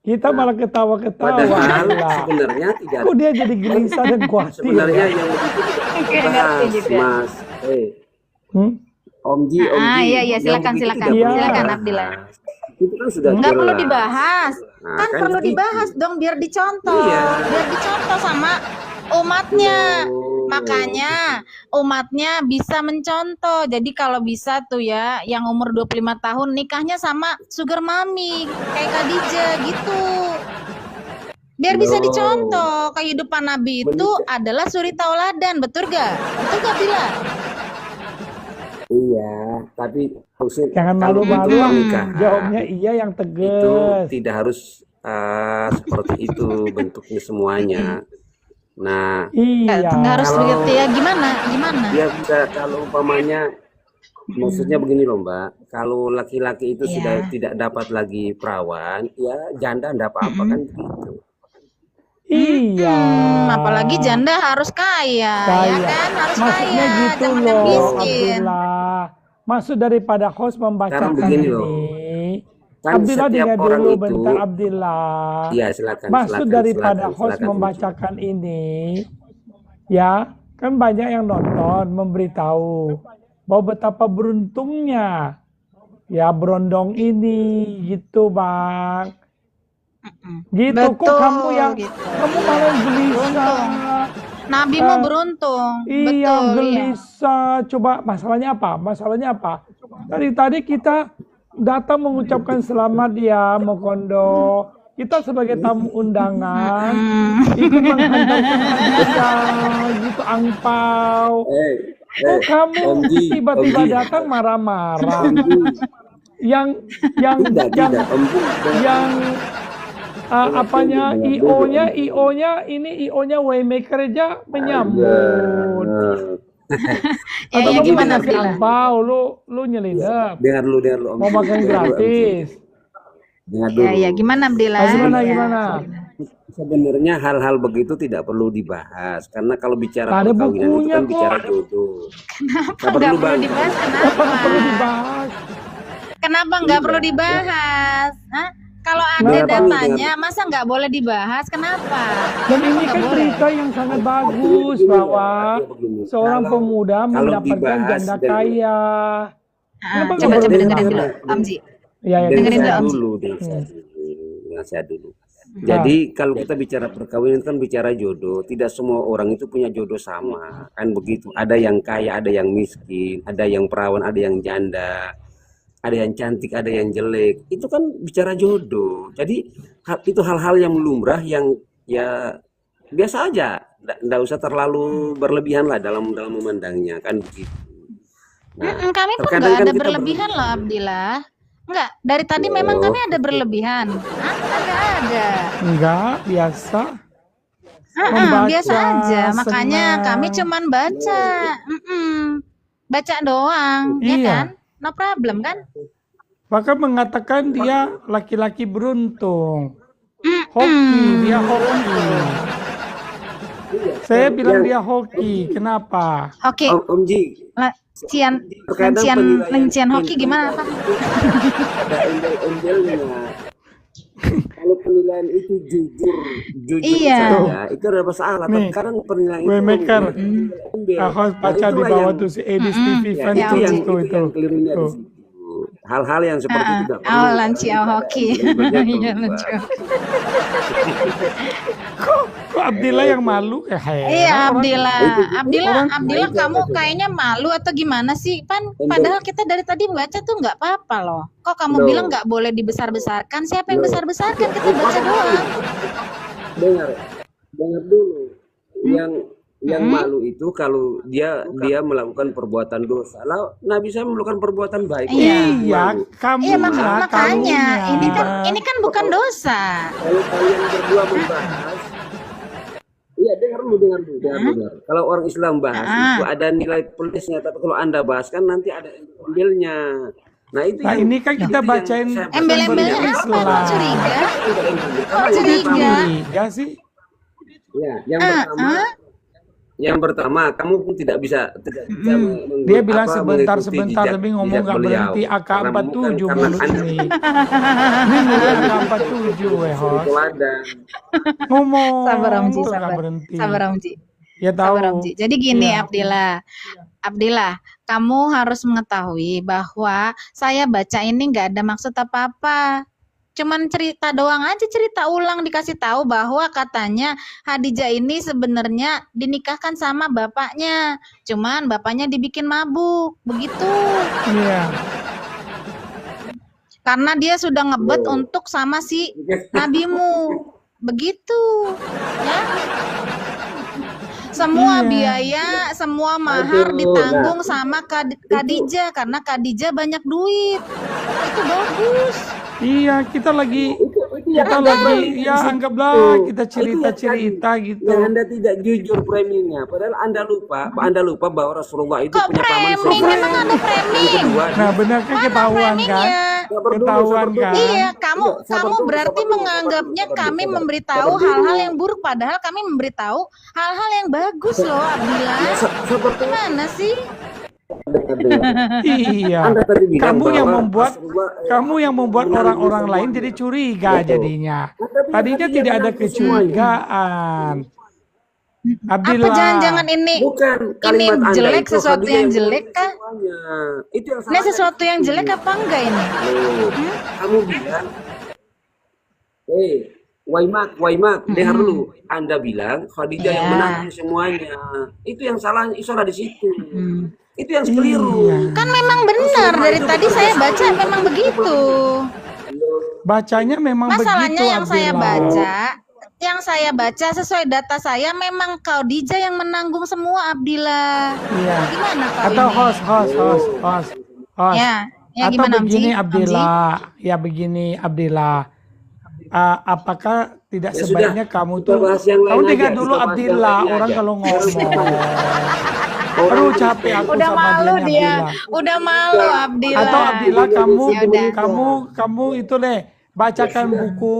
Kita malah ketawa-ketawa. Padahal Gila. sebenarnya tidak. Kok dia jadi gelisah dan khawatir? Sebenarnya yang begitu Oke, tidak ngerti dibahas, juga. Mas. Om Ji. Iya, yang silakan, begitu silakan. tidak perlu Silakan, dibahas. Abdillah. Itu kan sudah Nggak perlu jelas. dibahas. Nah, Kan perlu begitu. dibahas dong biar dicontoh. Iya. Biar dicontoh sama umatnya. Loh. Makanya umatnya bisa mencontoh. Jadi kalau bisa tuh ya, yang umur 25 tahun nikahnya sama sugar mami kayak Khadijah gitu. Biar bisa No. dicontoh, kehidupan Nabi itu Menikah. adalah suri tauladan, betul gak? Betul gak Bila? Iya, tapi maksudnya Jangan kalau untuk malu-malu. pernikahan Jawabnya iya yang itu tegas. tidak harus seperti itu bentuknya semuanya. Nah, Iya. Nggak harus Kalau- begitu ya, gimana? dia bisa kalau umpamanya, maksudnya begini loh Mbak, kalau laki-laki itu Iya. sudah tidak dapat lagi perawan, ya janda enggak apa-apa kan begitu. Iya. Apalagi janda harus kaya, ya kan? Harus Maksudnya kaya, gitu jangan yang loh, miskin. Abdullah. Maksud daripada host membacakan begini ini, loh. Kan Abdullah setiap dengar orang dulu itu, bentar Abdullah. iya silakan, Maksud silakan, daripada silakan, host silakan. membacakan ini, ya kan banyak yang nonton memberitahu bahwa betapa beruntungnya ya berondong ini gitu bang. Gitu kok Betul, kamu yang gitu. kamu malah gelisah. Nabimu beruntung. Iya, Betul, iya. gelisah. Coba masalahnya apa? Masalahnya apa? Tadi kita datang mengucapkan selamat ya, Mokondo. Kita sebagai tamu undangan ikut menghantarkan hadiah gitu angpau. Kok kamu Om Ji, tiba-tiba Om Ji. datang marah-marah? yang Tidak, Om Ji. yang apanya IO-nya ini IO-nya Waymaker aja menyambut. Ya, Atau ya, kamu gimana, ngasih Bila? angpau, lu nyelinap. Dengar dulu Om Mau Ji. makan Dengar dulu, Om Ji. gratis. Dengar dulu. Ya, ya, gimana Abdillah? Gimana Ya. gimana? Sebenarnya hal-hal begitu tidak perlu dibahas karena kalau bicara Ada perkawinan itu bukunya kan kok. bicara jodoh. Kenapa nggak perlu dibahas? Apa Kenapa? perlu dibahas? Kenapa nggak perlu dibahas? Hah? Kalau ada Kenapa? datanya, masa nggak boleh dibahas? Kenapa? Dan Kenapa ini nggak kan boleh? cerita yang sangat bagus bahwa seorang pemuda mendapatkan dibahas janda dari- kaya. Ah, Kenapa coba nggak boleh dengerin dulu, dibahas? Amji. Ya, ya. Dengerin saya dulu, Om Ji. dulu, dengar saya dulu. Jadi kalau kita bicara perkawinan kan bicara jodoh, tidak semua orang itu punya jodoh sama, kan begitu. Ada yang kaya, ada yang miskin, ada yang perawan, ada yang janda, ada yang cantik, ada yang jelek. Itu kan bicara jodoh. Jadi itu hal-hal yang lumrah yang ya biasa aja, nggak usah terlalu berlebihan lah dalam memandangnya, kan begitu. Nah, Kami pun terkadang nggak kan ada kita berlebihan loh, Abdillah. Enggak, dari tadi memang kami ada berlebihan. Nggak ada. Enggak, biasa. Biasa aja. Makanya senang. kami cuman baca. Baca doang, ya Iya. kan? No problem kan? Bahkan mengatakan dia laki-laki beruntung. Hoki, dia hoki. Saya bilang dia hoki. Kenapa? Oke, Om Ji, Lencian lencian hoki gimana apa? ada embel-embelnya. Kalau penilaian itu jujur Iya. saja, itu ada masalah. Nih, Sekarang penilaian itu Waymaker. embel. Aku Nah, baca di itulah bawah yang- tuh si Edi Stevie ya, Fan itu yang itu. kelirunya di Tuh. situ. Hal-hal yang seperti itu tidak Oh, lancia hoki. Embelnya Iya, keluar. lucu. Kok Abdillah yang malu? Heran Iya, orang. Abdillah. Abdillah, orang- Abdillah, itu kamu apa tuh? kayaknya malu atau gimana sih? Padahal kita dari tadi baca tuh nggak apa-apa loh. Kok kamu Loh. bilang nggak boleh dibesar-besarkan? Siapa yang Loh. besar-besarkan? Kita baca doang. dengar dulu. Yang malu itu kalau dia melakukan perbuatan dosa. Lah, Nabi saya melakukan perbuatan baik. Iya. Iya, Malu. kamu Iya, makanya kamunya. ini kan bukan dosa. Kalau kalian berdua membahas, iya dengar dulu. Kalau orang Islam bahas itu ada nilai plusnya, tapi kalau Anda bahas kan nanti ada embelnya. Nah itu Nah, yang- ini kan kita itu yang bacain saya Embel-embelnya berpikir. apa? Kok curiga? Kok curiga? Curiga sih. Ya, yang pertama, kamu pun tidak bisa Dia bilang mengikuti sebentar, tapi ngomong nggak beliau. berhenti Karena bukan AK-47 karena mulut Anda ini. Ini mulut AK-47 host. teladan. Ngomong. Sabar Om Ji, tuh nggak sabar. berhenti. Sabar Om Ji. Ya tahu. Sabar Om Ji. Jadi gini Iya. Abdillah, kamu harus mengetahui bahwa saya baca ini nggak ada maksud apa-apa. Cuman cerita doang aja, cerita ulang dikasih tahu bahwa katanya Hadijah ini sebenarnya dinikahkan sama bapaknya. Cuman bapaknya dibikin mabuk, begitu. Iya. Karena dia sudah ngebet untuk sama si nabimu. begitu, ya. Semua Iya. biaya, semua mahar Aduh, ditanggung nah, sama Khadijah karena Khadijah banyak duit. Itu bagus. Iya, kita lagi itu yang kita Anda lagi beli di ya situ. anggaplah kita Itu yang tadi, cerita-cerita gitu. yang Anda tidak jujur framingnya. Padahal Anda lupa bahwa Rasulullah itu Kok punya paman framing? seorang. Emang ada Yang framing? kedua, Nah, benar kan Mana ketahuan kan? framingnya? sabar dulu, Ketahuan sabar dulu. kan? Iya, kamu Enggak, sabar kamu dulu, berarti sabar dulu, menganggapnya sabar dulu, kami sabar. memberitahu Sabar dulu. hal-hal yang buruk, padahal kami memberitahu hal-hal yang bagus loh, Abdillah. Ya, sabar dulu. Gimana sih? Iya. Anda tadi bilang Kamu yang bahwa membuat Rasulullah, orang-orang lain jadi semuanya. curiga Betul. jadinya. Tapi Tadinya Khadijah tidak ada menanggung semuanya. kecurigaan. Apa Abdillah. jangan-jangan ini Bukan kalimat Anda jelek, itu sesuatu Khadijah yang yang jelek menanggung kah? semuanya. Itu yang Ini salahnya sesuatu di yang situ. jelek apa enggak ini? Loh, kamu bilang, Waimak, dengar dulu. Anda bilang Khadijah yang Iya. menanggung semuanya. Itu yang salah di situ. Itu yang keliru. Iya. Kan memang benar Rasulullah dari itu tadi bekerja saya sama baca dengan memang begitu. Bacanya memang Masalahnya begitu, yang saya Abdillah. baca sesuai data saya memang Khadijah yang menanggung semua, Abdillah. Iya. Gimana kau Atau ini? host. Ya Atau gimana begini Omji? begini Abdillah. Apakah tidak Ya sebaiknya sudah, kamu kita tuh bahas yang lain kamu aja, dengar kita dulu bahas yang Abdillah, lainnya orang aja. kalau Orang ngomong. Orang Aduh itu capek aku Udah sama malu dia nih, dia, Abdillah. udah malu Abdillah. Atau Abdillah Ya udah. kamu itu deh bacakan buku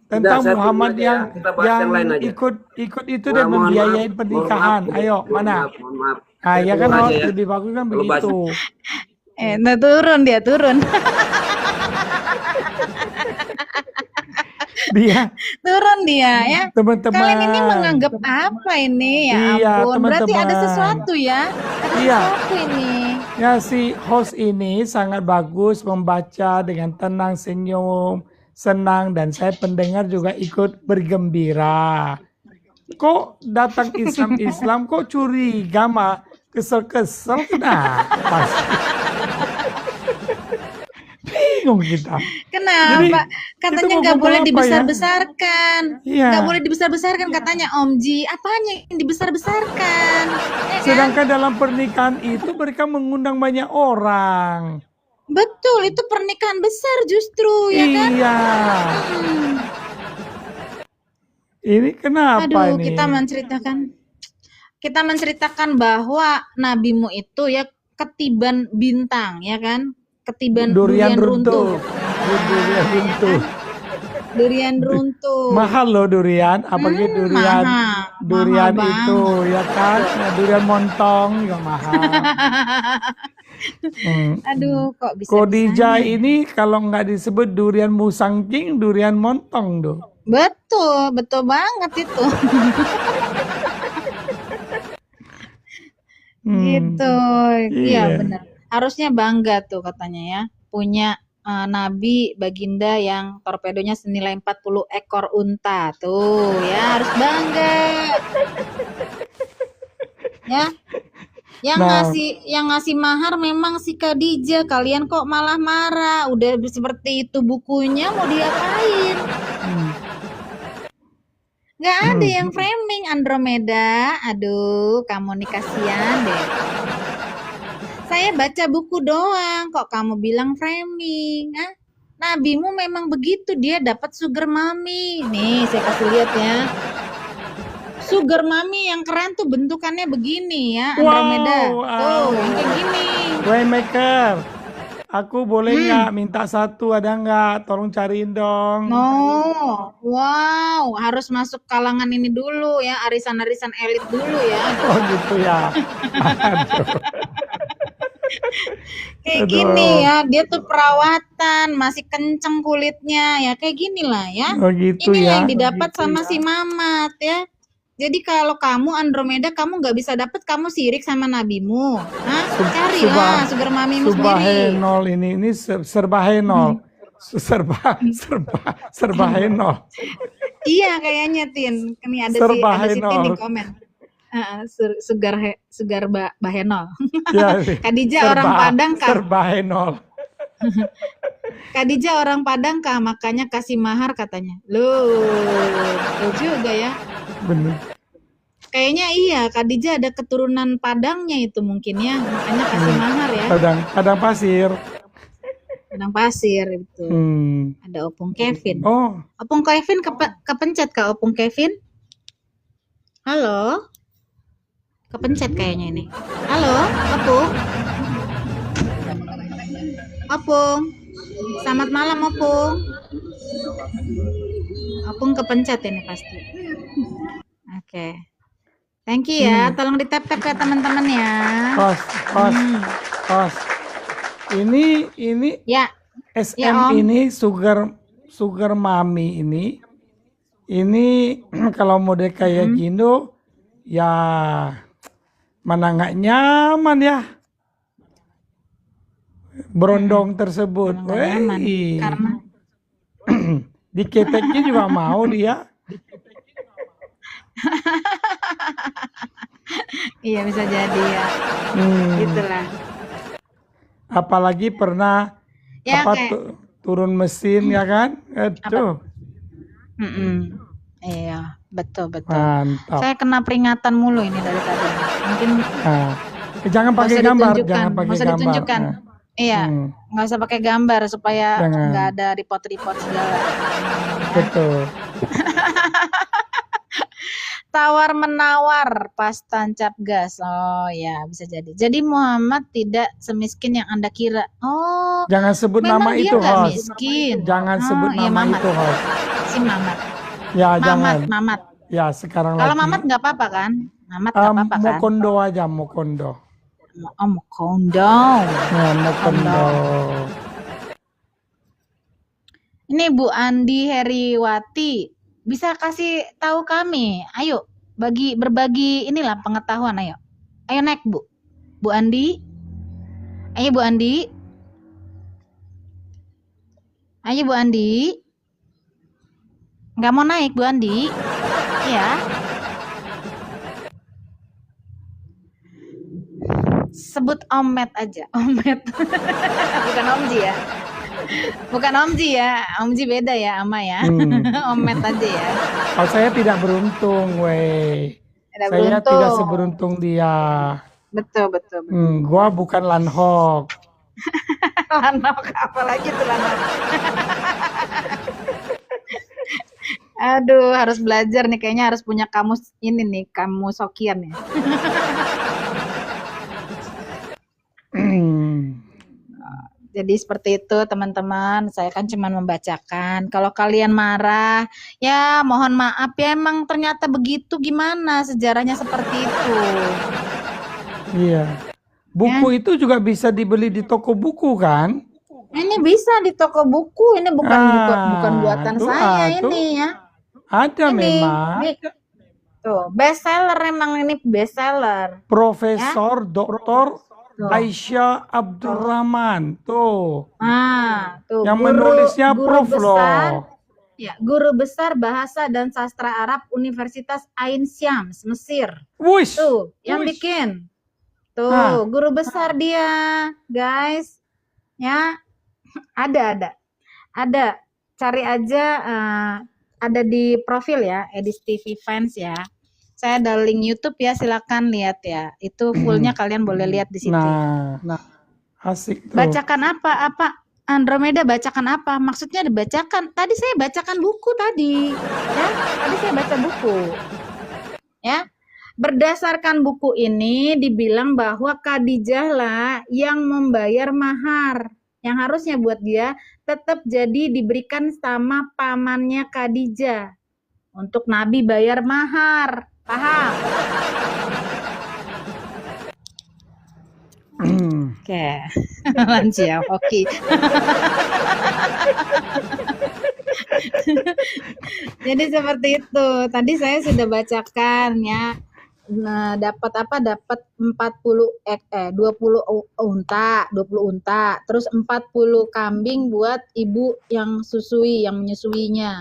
tentang saya Muhammad tunggu aja ya. Kita bahas yang lain aja. ikut itu deh mohon membiayai maaf, pernikahan. Ayo, mana? Mohon maaf. Ah, Saya ya kan tunggu host aja ya. lebih bagus kan Kalau begitu. Nah, turun. Dia Turun dia ya. teman-teman. Kalian ini menganggap apa ini? Ya Iya, ampun. Berarti ada teman-teman. sesuatu ya. Ada Iya. sesuatu ini. Ya, si host ini sangat bagus membaca dengan tenang, senyum, senang, dan saya pendengar juga ikut bergembira. Kok datang Islam kok curiga mah kesel-kesel kenapa? Bingung kita. Kenapa? Katanya mau nggak ngomong boleh apa ya? dibesar-besarkan. Iya. Nggak boleh dibesar-besarkan katanya Omji. Apanya yang dibesar-besarkan? Ya kan? Sedangkan dalam pernikahan itu mereka mengundang banyak orang. Betul, itu pernikahan besar justru ya kan? Iya. Hmm. Ini kenapa Aduh, ini? kita menceritakan bahwa nabimu itu ya ketiban bintang ya kan? Ketiban Durian runtuh. Nah, durian runtuh. Mahal loh durian, apalagi durian mahal itu ya kan. Nah, durian montong yang mahal. Aduh, kok bisa Khadijah ini kalau nggak disebut durian musangking, durian montong tuh. betul banget itu. Gitu. Iya, Iya. benar. Harusnya bangga tuh katanya ya, punya nabi baginda yang torpedonya senilai 40 ekor unta. Tuh, ya harus bangga. Ya. Nah. Yang ngasih mahar memang si Khadijah. Kalian kok malah marah? Udah seperti itu bukunya mau diapain? Nggak ada yang framing Andromeda. Aduh, kamu nih kasihan deh. Saya baca buku doang, kok kamu bilang framing? Ah, nabimu memang begitu, dia dapat sugar mommy. Nih, saya kasih lihat ya. Sugar mommy yang keren tuh bentukannya begini ya, Andromeda. Tuh, yang kayak gini. Waymaker, aku boleh nggak minta satu, ada nggak? Tolong cariin dong. Wow, harus masuk kalangan ini dulu ya, arisan-arisan elit dulu ya. Oh gitu ya. Kayak Aduh. gini ya, dia tuh perawatan, masih kenceng kulitnya ya, kayak gini lah ya. Oh gitu Ini ya. yang didapat sama si Mamat ya. Jadi kalau kamu Andromeda kamu nggak bisa dapat, kamu sirik sama nabimu. Hah? Carilah sugar mamimu sendiri. Subhanol ini serba henol. Serba henol. Iya kayaknya Tin. Ini ada Serba si Tin di henol. komen. Sugar Bahenol. Ya, Khadijah orang Padang kan. serba henol. Khadijah orang Padang kah? Makanya kasih mahar katanya. Loh, betul juga ya. Bener. Kayaknya iya, Khadijah ada keturunan Padangnya itu mungkin ya. Makanya kasih mahar ya. Padang pasir. Padang pasir itu. Ada Opung Kevin. Oh, Opung Kevin kepencet kah Opung Kevin? Halo? Kepencet kayaknya ini. Halo, Opung? Opung? Selamat malam, Opung. Opung kepencet ini pasti. Oke. Thank you ya. Tolong di-tap-tap ya teman-teman ya. Host. Ini Ya, SM Ya, Om. ini sugar mami ini kalau model kayak gini ya mana nggak nyaman ya berondong tersebut. Nggak nyaman. Wey. Karena Diketeknya juga mau dia. iya bisa jadi ya. Itulah. Apalagi pernah Ya kayak turun mesin ya kan? Aduh, iya, betul. mantap. Saya kena peringatan mulu ini dari tadi. Mungkin Nah, jangan nggak pakai usah gambar, ditunjukkan, jangan pakai nggak usah gambar. ditunjukkan. Nah, Iya, nggak usah pakai gambar supaya Jangan. nggak ada report segala. betul. Tawar menawar pas tancap gas. Oh ya, bisa jadi. Jadi Muhammad tidak semiskin yang Anda kira. Oh, Jangan sebut memang nama dia itu, nggak host. miskin. Jangan Oh, sebut iya, nama Mamat. itu, host. Si Mamat. Ya, jangan. Mamat. Ya, sekarang Kalau lagi. Mamat nggak apa-apa kan? Mamat nggak apa-apa kan? Mokondo aja, Mokondo. Oh, mau kondom. Ya, Mokondo. Ini Bu Andi Heriwati, bisa kasih tahu kami. Ayo, berbagi inilah pengetahuan, ayo. Ayo naik, Bu. Bu Andi. Ayo Bu Andi. Ayo Bu Andi. Nggak mau naik Bu Andi? Iya. Sebut Omet aja, Omet. Bukan Omji ya. Bukan Omji ya. Omji beda ya, Ama ya. Omet aja ya. Oh, saya tidak beruntung, weh. Tidak Saya beruntung. tidak seberuntung dia. Betul. Gua bukan lanhok. Lanok, apalagi tuh lanok. Aduh, harus belajar nih. Kayaknya harus punya kamus ini nih, kamus Hokian ya. Jadi seperti itu teman-teman, saya kan cuma membacakan. Kalau kalian marah, ya mohon maaf ya, emang ternyata begitu, gimana sejarahnya seperti itu. Iya. Buku itu juga bisa dibeli di toko buku kan? Ini bisa di toko buku, ini bukan buatan saya tuh. ini ya. Ada Ini, memang. tuh best seller, emang ini best seller. Profesor Dr. Aisyah Abdurrahman tuh. Tuh Yang menulisnya Prof loh. Ya, guru besar bahasa dan sastra Arab Universitas Ain Syams, Mesir. Wush. Tuh, yang bikin. Tuh, guru besar dia, guys. Ya, ada. Cari aja, ada di profil ya, Edis TV Fans ya. Saya ada link YouTube ya, silakan lihat ya. Itu fullnya kalian boleh lihat di situ. Nah, asik tuh. Bacakan apa? Andromeda bacakan apa? Maksudnya dibacakan. Tadi saya bacakan buku tadi. Ya, tadi saya baca buku. Ya. Berdasarkan buku ini dibilang bahwa Khadijah lah yang membayar mahar. Yang harusnya buat dia tetap jadi diberikan sama pamannya Khadijah. Untuk Nabi bayar mahar. Paham? Oke. Lanjut, oke. Jadi seperti itu. Tadi saya sudah bacakan ya. Nah, dapat 20 unta, terus 40 kambing buat ibu yang menyusuinya.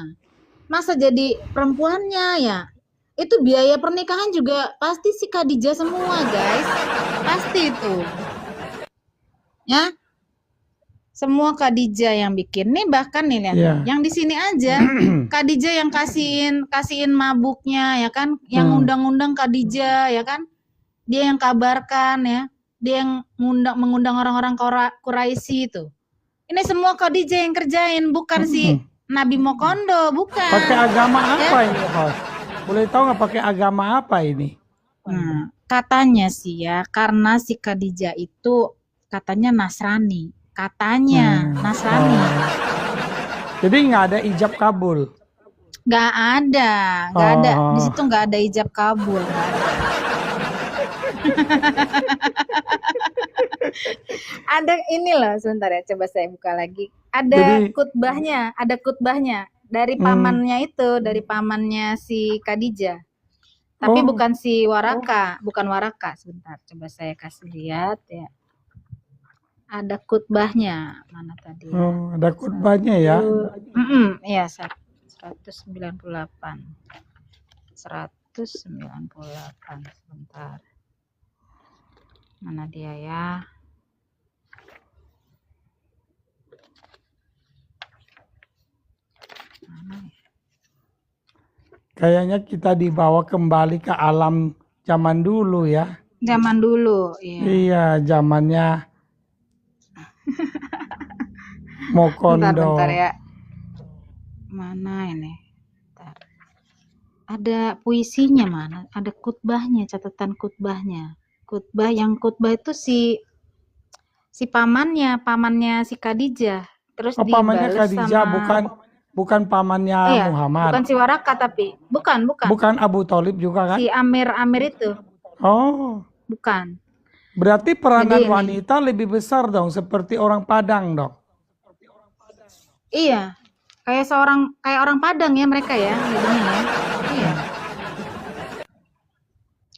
Masa jadi perempuannya ya? Itu biaya pernikahan juga pasti si Khadijah semua, guys. Pasti itu. Ya. Semua Khadijah yang bikin. Nih bahkan nih lihat, Iya. yang di sini aja Khadijah yang kasihin mabuknya ya kan, yang undang-undang Khadijah ya kan. Dia yang kabarkan ya. Dia yang mengundang orang-orang Quraisy itu. Ini semua Khadijah yang kerjain, bukan si Nabi Mokondo, bukan. Pakai agama apa ini, host? Boleh tahu nggak pakai agama apa ini? Nah, katanya sih ya, karena si Khadijah itu katanya Nasrani. Katanya Nasrani. Jadi nggak ada ijab kabul. Nggak ada. Di situ nggak ada ijab kabul. Nggak ada. Ada ini loh, sebentar ya, coba saya buka lagi. Ada khutbahnya dari pamannya itu, dari pamannya si Khadijah. Tapi bukan si Waraka, bukan Waraka. Sebentar, coba saya kasih lihat ya. Ada khutbahnya mana tadi? Ada khutbahnya ya. Iya, 198. 198 sebentar. Mana dia ya? Mana ya? Kayaknya kita dibawa kembali ke alam zaman dulu ya. Zaman dulu, iya. Iya, zamannya Mokondo. Bentar ya. Mana ini? Bentar. Ada puisinya mana? Ada khutbahnya, catatan khutbahnya. Khutbah itu si pamannya si Khadijah. Terus Pamannya dibales Khadijah, sama bukan pamannya Muhammad. bukan si Waraka tapi bukan. Bukan Abu Thalib juga kan? Si Amir itu. Oh, Bukan. berarti peranan Jadi ini- wanita lebih besar dong, seperti orang Padang dong. Iya. Kayak orang Padang ya mereka ya, jadinya ya. Iya.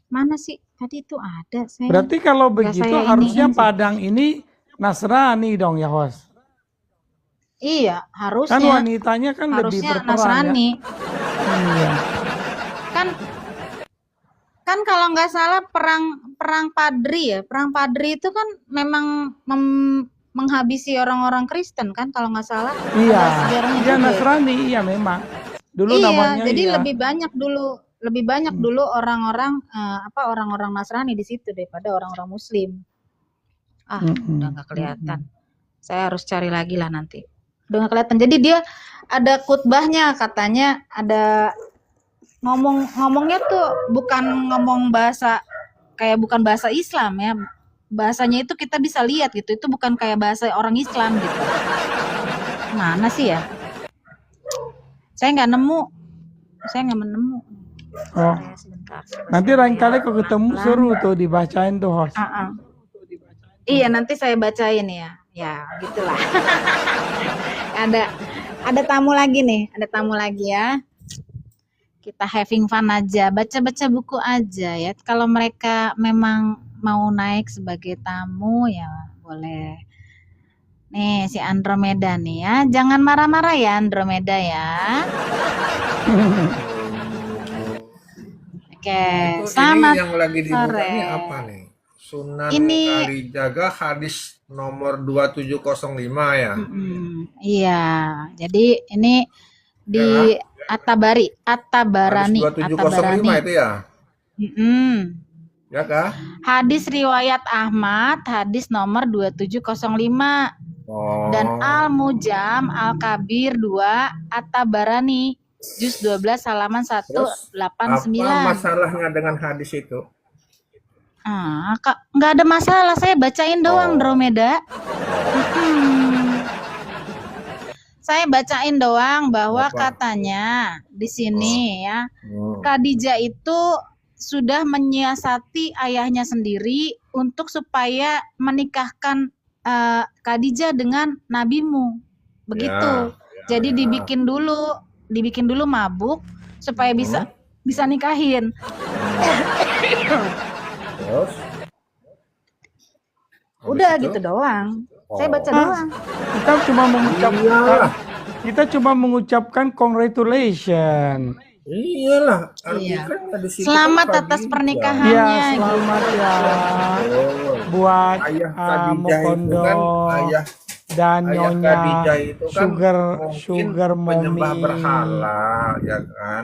Mana sih? Tadi itu ada saya. Berarti kalau begitu saya harusnya iniin sih. Padang ini Nasrani dong ya, host. Iya, Kan harusnya wanitanya kan lebih berperan Nasrani. ya. Iya. Kan kalau nggak salah perang Padri ya. Perang Padri itu kan memang menghabisi orang-orang Kristen kan kalau nggak salah. Iya, Ada sejarahnya iya juga ya. Nasrani, iya memang. Dulu Iya, namanya jadi iya. lebih banyak dulu orang-orang orang-orang Nasrani di situ daripada orang-orang Muslim. Udah nggak kelihatan. Saya harus cari lagi lah nanti. Udah nggak kelihatan. Jadi dia ada khutbahnya, katanya ada ngomongnya tuh bukan ngomong bukan bahasa Islam ya. Bahasanya itu kita bisa lihat gitu. Itu bukan kayak bahasa orang Islam gitu. Mana sih ya? Saya nggak menemu. Oh, Sebentar. nanti lain kali kalau ketemu seru tuh dibacain tuh, host. Iya, nanti saya bacain ya. Ya, gitulah. Ada tamu lagi nih, ya. Kita having fun aja, baca-baca buku aja ya. Kalau mereka memang mau naik sebagai tamu ya boleh. Nih si Andromeda nih ya, jangan marah-marah ya Andromeda ya. Oke, selamat Ini yang lagi dibuka sore. ini apa nih? Sunan Ini- Kalijaga hadis nomor 2705 ya. Iya, jadi ini di At-Tabarani. Hadis 2705 itu ya. Ya kah? Hadis riwayat Ahmad, hadis nomor 2705 Oh. dan Al-Mujam Al-Kabir 2 At-Tabarani juz 12 halaman Terus, 189. apa masalahnya dengan hadis itu? Kak, nggak ada masalah, saya bacain doang Oh. Dromeda. Saya bacain doang bahwa Apa? katanya di sini ya, Hmm. Khadijah itu sudah menyiasati ayahnya sendiri untuk supaya menikahkan Khadijah dengan nabimu. Begitu. Jadi dibikin dulu mabuk supaya bisa nikahin. Terus? Udah Habis itu? gitu doang. Saya baca Oh. doang. Kita cuma mengucapkan congratulations. Iyalah, Iya. artinya kan di situ Selamat kan atas Khadijah. pernikahan. Iya, Hanya selamat ya Oh. buat Ayah Khadijah itu Mokondo. kan ayah dan Ayah Nyonya Khadijah itu kan mungkin Sugar penyembah Mommy. berhala, ya kan?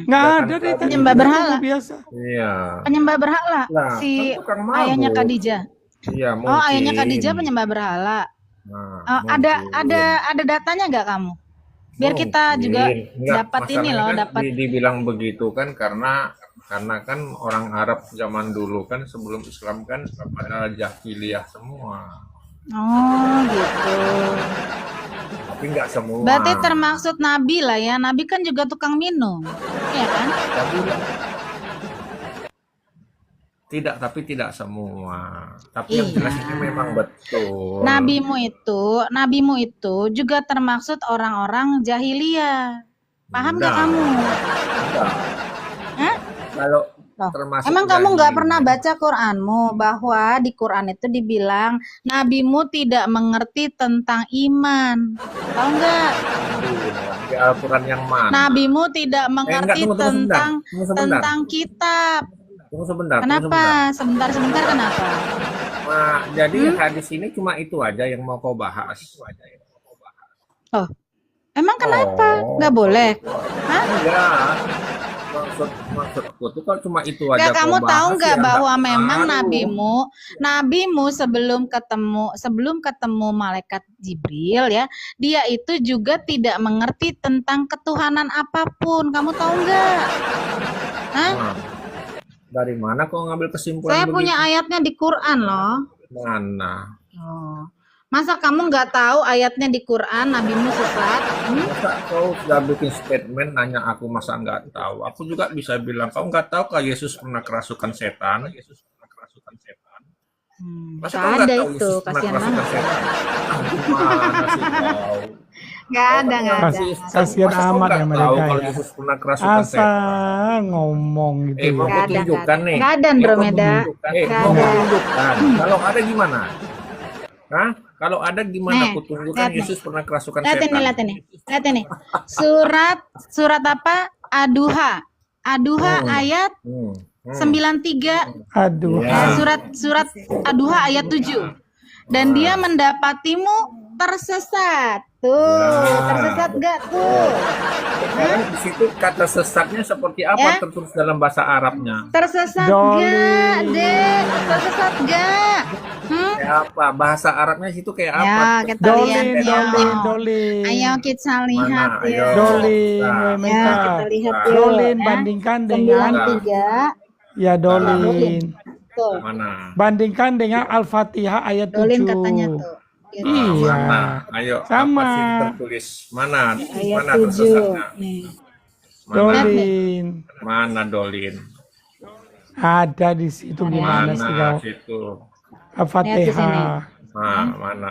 Nggak Sedangkan ada deh tadi Penyembah itu berhala. biasa. Iya. Penyembah berhala Lah, si kan tukang ayahnya mabuk. Khadijah. Iya, Oh, ayahnya Khadijah mungkin. penyembah berhala. Nah, Oh, ada mungkin. datanya nggak kamu? Biar kita juga Enggak, dapat ini masalahnya loh, kan dapat. dibilang begitu kan karena kan orang Arab zaman dulu kan sebelum Islam kan pada jahiliyah semua. Oh, gitu. Tapi nggak semua. Berarti termaksud Nabi lah ya. Nabi kan juga tukang minum. Iya kan? Tapi tidak semua. Tapi yang jelas ini memang betul. Nabimu itu juga termaksud orang-orang jahiliyah. Paham nggak Enggak. kamu? Enggak. Hah? Kalau Loh, termasuk emang kamu nggak jahiliyah. pernah baca Quranmu bahwa di Quran itu dibilang nabimu tidak mengerti tentang iman. Tahu nggak? Di Al-Quran yang mana? Nabimu tidak mengerti tunggu sebentar. Tunggu sebentar. tentang kitab. Tunggu sebentar. Kenapa? Sebentar kenapa? Nah, jadi hadis ini cuma itu aja yang mau kau bahas. Oh, emang kenapa? Oh. Nggak boleh? Hah? Enggak. Maksudku tuh kalau cuma itu aja Nggak, kamu kau tahu bahas, nggak ya bahwa nggak memang pengaruh. nabimu sebelum ketemu malaikat Jibril ya, dia itu juga tidak mengerti tentang ketuhanan apapun. Kamu tahu nggak? Hah? Nah, dari mana kau ngambil kesimpulan Saya begitu? punya ayatnya di Quran loh. Mana? Oh. Masa kamu nggak tahu ayatnya di Quran nabimu sesat? Masa kau sudah bikin statement nanya aku masa nggak tahu? Aku juga bisa bilang kau nggak tahu kah Yesus pernah kerasukan setan? Masa kau Nggak nggak ada tahu itu, Yesus pernah kasihan kerasukan banget. setan? Gimana sih kau? Nggak ada. Kasihan Masa kau amat nggak ya tahu mereka kalau ya. Yesus pernah kerasukan setan? Asal ngomong gitu Mau Nggak ya. ada, tunjukkan nih. nggak ada, Andromeda. Nggak Mau ada. tunjukkan. Kalau ada gimana? Hah? Kalau ada gimana? Nih, Aku tunjukkan lihat nih. Yesus pernah kerasukan Lihat setan. ini. Surat apa? Aduha ayat 93. Aduh. Ya. Surat Aduha ayat 7. Dan dia mendapatimu tersesat. Tuh, tersesat gak tuh? Sekarang di situ kata sesatnya seperti apa Ya. tertulis dalam bahasa Arabnya? Tersesat Dolly. gak, Dek? Tersesat gak? Kayak apa? Bahasa Arabnya situ kayak apa? Ya, kita lihat ya. Dolin. Ayo kita lihat Mana? ya. Ayo. Dolin, Nah, Ya, Meka. kita lihat yuk. Dolin ya. bandingkan dengan 93. ya Dolin. Tuh. Mana? Bandingkan dengan Al-Fatihah ayat 7. Dolin katanya tuh. Gitu. Iya. Mana? Ayo. Sama. Apa sih tertulis? Mana? Ayat Mana 7. tersesatnya? Nih. Mana? Dolin. Mana Dolin? Ada di situ gimana sih Mana kau? situ? Lihat di Al-Fatihah. Mana?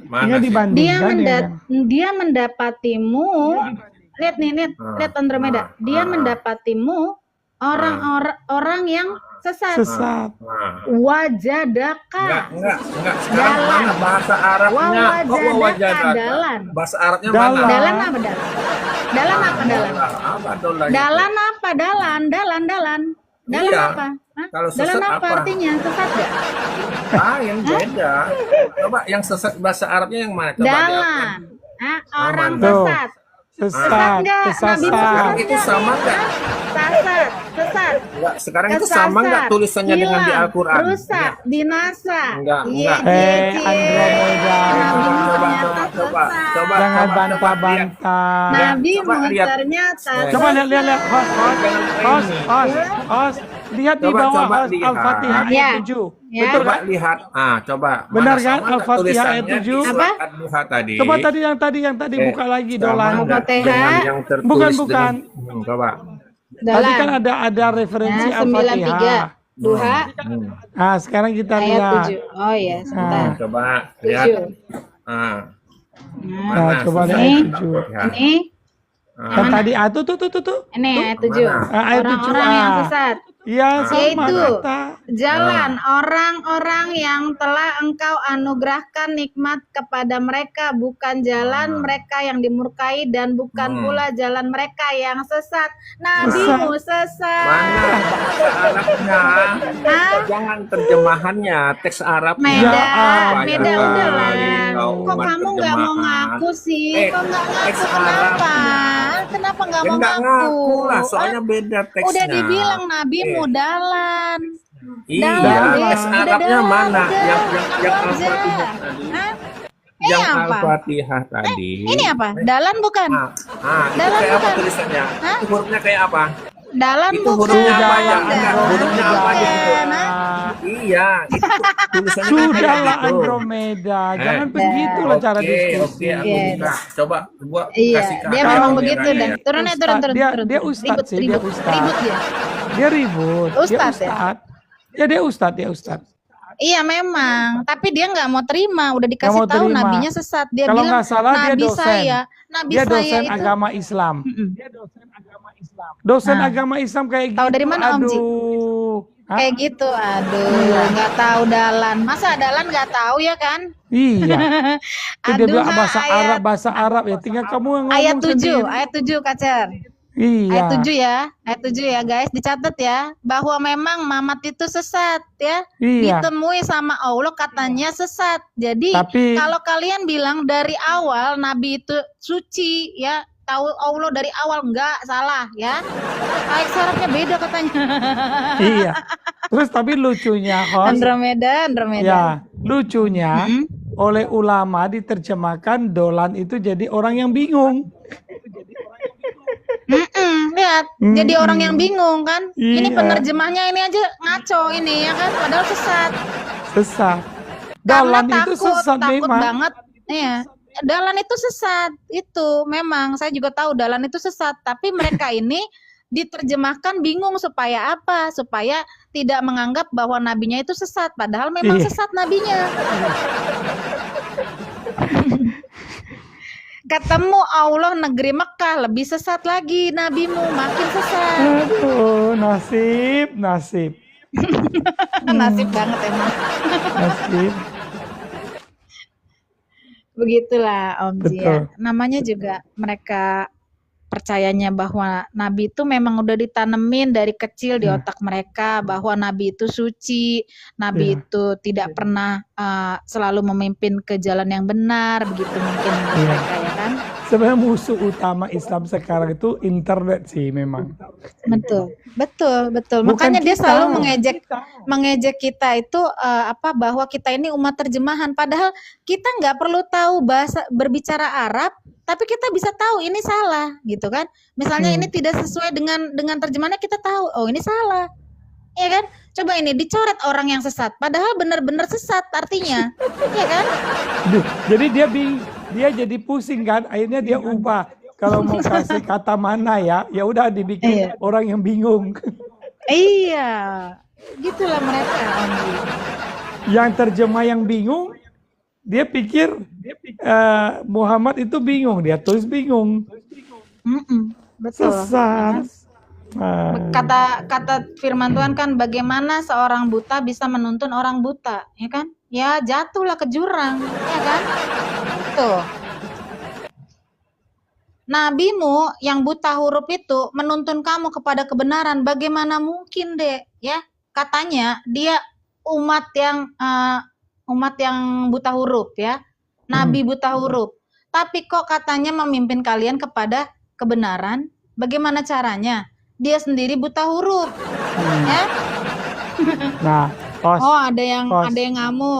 Mana Tinggal sih? dibandingkan dengan Dia mendapatimu. Lihat nih, lihat Andromeda. Dia mendapatimu orang yang sesat. sesat. Nah. Wajadaka. Enggak. Sekarang Dalan. mana bahasa Arabnya? Kok Wajadaka dalan. Bahasa Arabnya Dalan. mana? Dalan apa dalan? Dalan apa dalan? Apa dolan? Dalan apa dalan? Dalan Iya. apa? Hah? Kalau Dalan sesat apa apa? artinya? Sesat gak? Lain beda. Coba yang sesat bahasa Arabnya yang mana? Coba diapkan. Dalan. Hah? Orang mana? Tuh. sesat. Sesat, nggak? kesasar. Sekarang itu sama nggak? Sesat. Enggak, sekarang itu sama nggak tulisannya dengan di hilang, Al-Quran? rusak, binasa. Enggak. Andromeda. Coba. Jangan coba bantah-bantah. Nabi Coba lihat. ternyata Coba lihat. Host. Lihat di Coba, bawah coba host lihat. Al-Fatihah Ya. ayat 7. Ya. Betul Coba kan? lihat. Coba. Benar Mana kan? sama nggak Al-Fatihah ayat tulisannya 7? di surat Apa? Ad-Duha tadi. Coba yang tadi buka lagi Sama dolan. nggak Al-Fatihah. dengan yang tertulis Bukan. dengan- coba. Tadi kan dalan. ada referensi Nah, 93. Al-Fatihah. Duha Nah, sekarang kita ayat lihat. 7. Oh iya, sebentar. Coba lihat. 7. Ah, Nah, Nah, coba lihat Ini. ayat 7. ya. ini Kan tadi tuh. ini ayat 7. Mana? Ayat 7 Orang-orang yang sesat. Ya, sama Yaitu kata. jalan orang-orang yang telah engkau anugerahkan nikmat kepada mereka, bukan jalan mereka yang dimurkai dan bukan pula jalan mereka yang sesat. Nabimu sesat. Mana bahasa Arabnya? Hah? Jangan terjemahannya, teks Arabnya. Meda, Ya, Meda ampun. udahlah. Kau Kok buat kamu nggak mau terjemahan. ngaku sih? Kok nggak Teks ngaku? Kenapa? Arabnya. Kenapa nggak Ya mau nggak ngaku? ngaku lah, Hah? soalnya beda teksnya. Udah dibilang nabimu dalan. Iya, Dalan, teks udah Arabnya dalan, mana? udah. Yang Ngaku aja. Al-Fatihah tadi. Hah? Ini Yang apa? Al-Fatihah tadi. Ini apa? Dalan bukan? Itu Dalan kayak apa bukan? tulisannya? Hah? Itu hurufnya kayak apa? Dalan Itu bukan. hurufnya apa ya? Dalan Enggak, hurufnya apa bukan. gitu? Hah? Iya, itu tulisannya kan kayak Sudahlah gitu. Andromeda, jangan begitulah cara Oke, diskusi. aku Iya. buka. Coba gua Iya, kasih ke dia Anda memang kameranya begitu dah. ya. Turun Ustad, turun. dia ustad sih, dia ribut, ustad. ribut dia. Dia ribut, dia Ustad ya? ustad. Ya dia ustad. Iya memang, tapi dia nggak mau terima. Udah Nggak dikasih mau tahu terima. nabinya sesat. Dia Kalau bilang nggak salah dia nabi dosen. saya, nabi Dia saya dosen itu. agama Islam. Mm-mm. Dosen Nah. agama Islam kayak gitu. Tahu dari mana, Om Ji? Aduh. Hah? Kayak gitu, aduh, nggak tahu dalan. Masa dalan nggak tahu ya kan? Iya. Itu dia Aduh, bilang bahasa Arab ya. Tinggal kamu yang ngomong ayat 7, sendiri. ayat 7 Kacer. Iya. Ayat 7 ya guys, dicatat ya, bahwa memang Mamat itu sesat ya. Iya. Ditemui sama Allah katanya sesat. Jadi Tapi kalau kalian bilang dari awal Nabi itu suci ya, tahu Allah dari awal, enggak salah ya. Ayat syaratnya beda katanya. iya. Terus tapi lucunya host. Andromeda. Ya, lucunya Mm-mm. oleh ulama diterjemahkan dolan itu jadi orang yang bingung. Lihat, jadi orang yang bingung kan. Ini Iya. penerjemahnya ini aja ngaco ini ya kan, padahal sesat. Sesat. Karena Dalan itu sesat takut memang. banget. Iya. Dalan itu sesat. Itu memang saya juga tahu dalan itu sesat, tapi mereka ini diterjemahkan bingung supaya apa? Supaya tidak menganggap bahwa nabinya itu sesat, padahal memang Iya. sesat nabinya. Ketemu Allah negeri Mekah, lebih sesat lagi nabimu, makin sesat. Aduh, nasib. Nasib banget emang. Nasib. Begitulah Om Ji ya. Betul. Namanya juga mereka percayanya bahwa Nabi itu memang udah ditanemin dari kecil di otak mereka bahwa Nabi itu suci, Nabi Iya. itu tidak pernah selalu memimpin ke jalan yang benar, begitu mungkin menurut Iya. mereka ya kan. Sebenarnya musuh utama Islam sekarang itu internet sih memang. Betul. Bukan Makanya dia kita. selalu mengejek kita itu bahwa kita ini umat terjemahan. Padahal kita nggak perlu tahu bahasa berbicara Arab, tapi kita bisa tahu ini salah, gitu kan? Misalnya ini tidak sesuai dengan terjemahannya, kita tahu, oh ini salah, ya kan? Coba ini dicoret orang yang sesat, padahal benar-benar sesat artinya, ya kan? Duh, jadi dia jadi pusing kan, akhirnya dia ubah. Kalau mau kasih kata mana ya udah dibikin Iya. orang yang bingung. Iya, gitulah mereka. Om Ji. Yang terjemah yang bingung, dia pikir Muhammad itu bingung, dia tulis bingung. Betul. Sesat. Nah, Kata firman Tuhan kan, bagaimana seorang buta bisa menuntun orang buta, ya kan? Ya jatuhlah ke jurang, ya kan? Tuh. Nabimu yang buta huruf itu menuntun kamu kepada kebenaran, bagaimana mungkin, Dek? Ya, katanya dia umat yang buta huruf ya. Nabi buta huruf. Tapi kok katanya memimpin kalian kepada kebenaran? Bagaimana caranya? Dia sendiri buta huruf. Ya? nah, host, Oh, ada yang Host.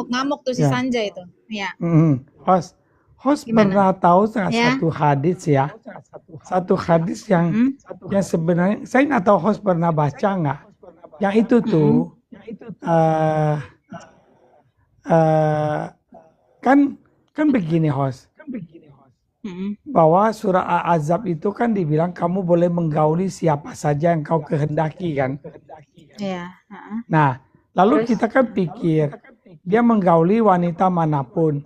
ngamuk tuh si Ya. Sanja itu. Ya. host Gimana? pernah tahu Ya. satu hadis ya, satu hadis yang sebenarnya saya nggak tahu host pernah baca nggak, yang itu tuh kan begini host, bahwa surah Al-Ahzab itu kan dibilang kamu boleh menggauli siapa saja yang kau kehendaki kan. Iya. Nah, lalu kita kan pikir dia menggauli wanita manapun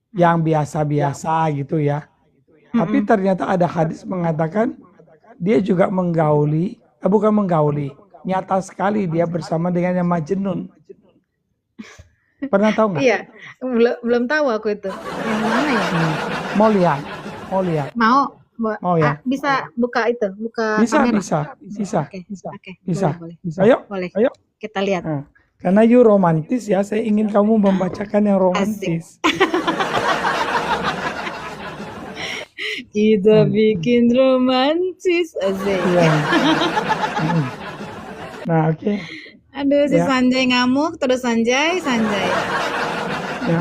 yang biasa-biasa gitu ya. Tapi ternyata ada hadis mengatakan dia juga menggauli, bukan menggauli, nyata sekali dia bersama dengan yang Majnun. Pernah tahu nggak? Iya, belum tahu aku itu. Yang mana ya? Mau lihat, mau lihat. Mau ya? Bisa buka itu, buka Bisa, kamera. bisa. Oke, Bisa. boleh. Ayo, Boleh. ayo. Kita lihat. Nah, karena you romantis ya, saya ingin kamu membacakan yang romantis. Kita bikin romantis aja. Iya. Nah, oke. Aduh, si Ya. Sanjay ngamuk terus Sanjay. Ya.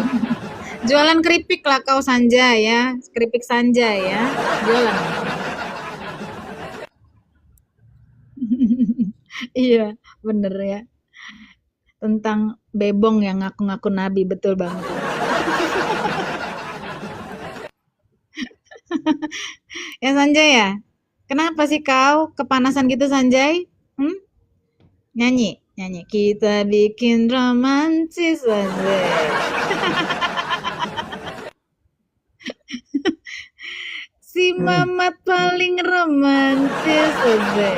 Jualan keripik lah kau Sanjay ya. Keripik Sanjay ya. Jualan. Iya, bener ya. Tentang bebong yang ngaku-ngaku nabi, betul banget. Ya Sanjay ya. Kenapa sih kau kepanasan gitu Sanjay? Nyanyi. Kita bikin romantis aja. Si Mamat paling romantis aja.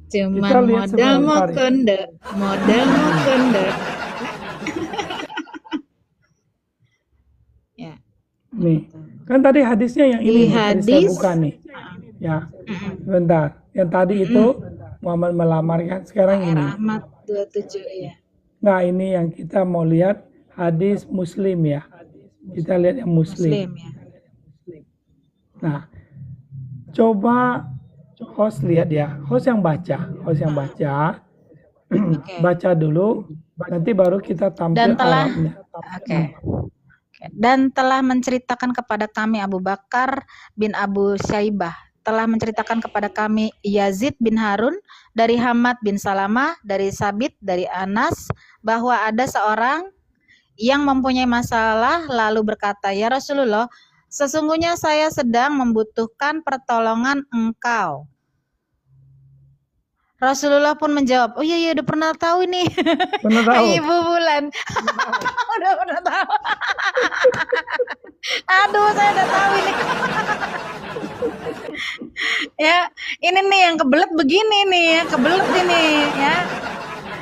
Cuman Kita lihat modal mau sebentar. konde. Ya. Nih, kan tadi hadisnya yang Di ini nih, tadi saya hadis. buka nih. Ya, sebentar. Yang tadi itu Muhammad melamar kan, sekarang ini. Rahmat 27 ya. Nah, ini yang kita mau lihat hadis Muslim ya. Kita lihat yang Muslim. Muslim ya. Nah, coba host lihat ya. Host yang baca. Baca dulu, nanti baru kita tampil Dan telah- Arabnya. Oke. Dan telah menceritakan kepada kami Abu Bakar bin Abu Syaibah, telah menceritakan kepada kami Yazid bin Harun dari Hamad bin Salamah, dari Sabit, dari Anas, bahwa ada seorang yang mempunyai masalah lalu berkata, "Ya Rasulullah, sesungguhnya saya sedang membutuhkan pertolongan engkau." Rasulullah pun menjawab, "Oh iya, udah pernah tahu ini." Pernah tahu? Ibu Bulan. Udah pernah tahu. Aduh, saya udah tahu ini. Ya, ini nih yang kebelet begini nih, ya, kebelet ini ya.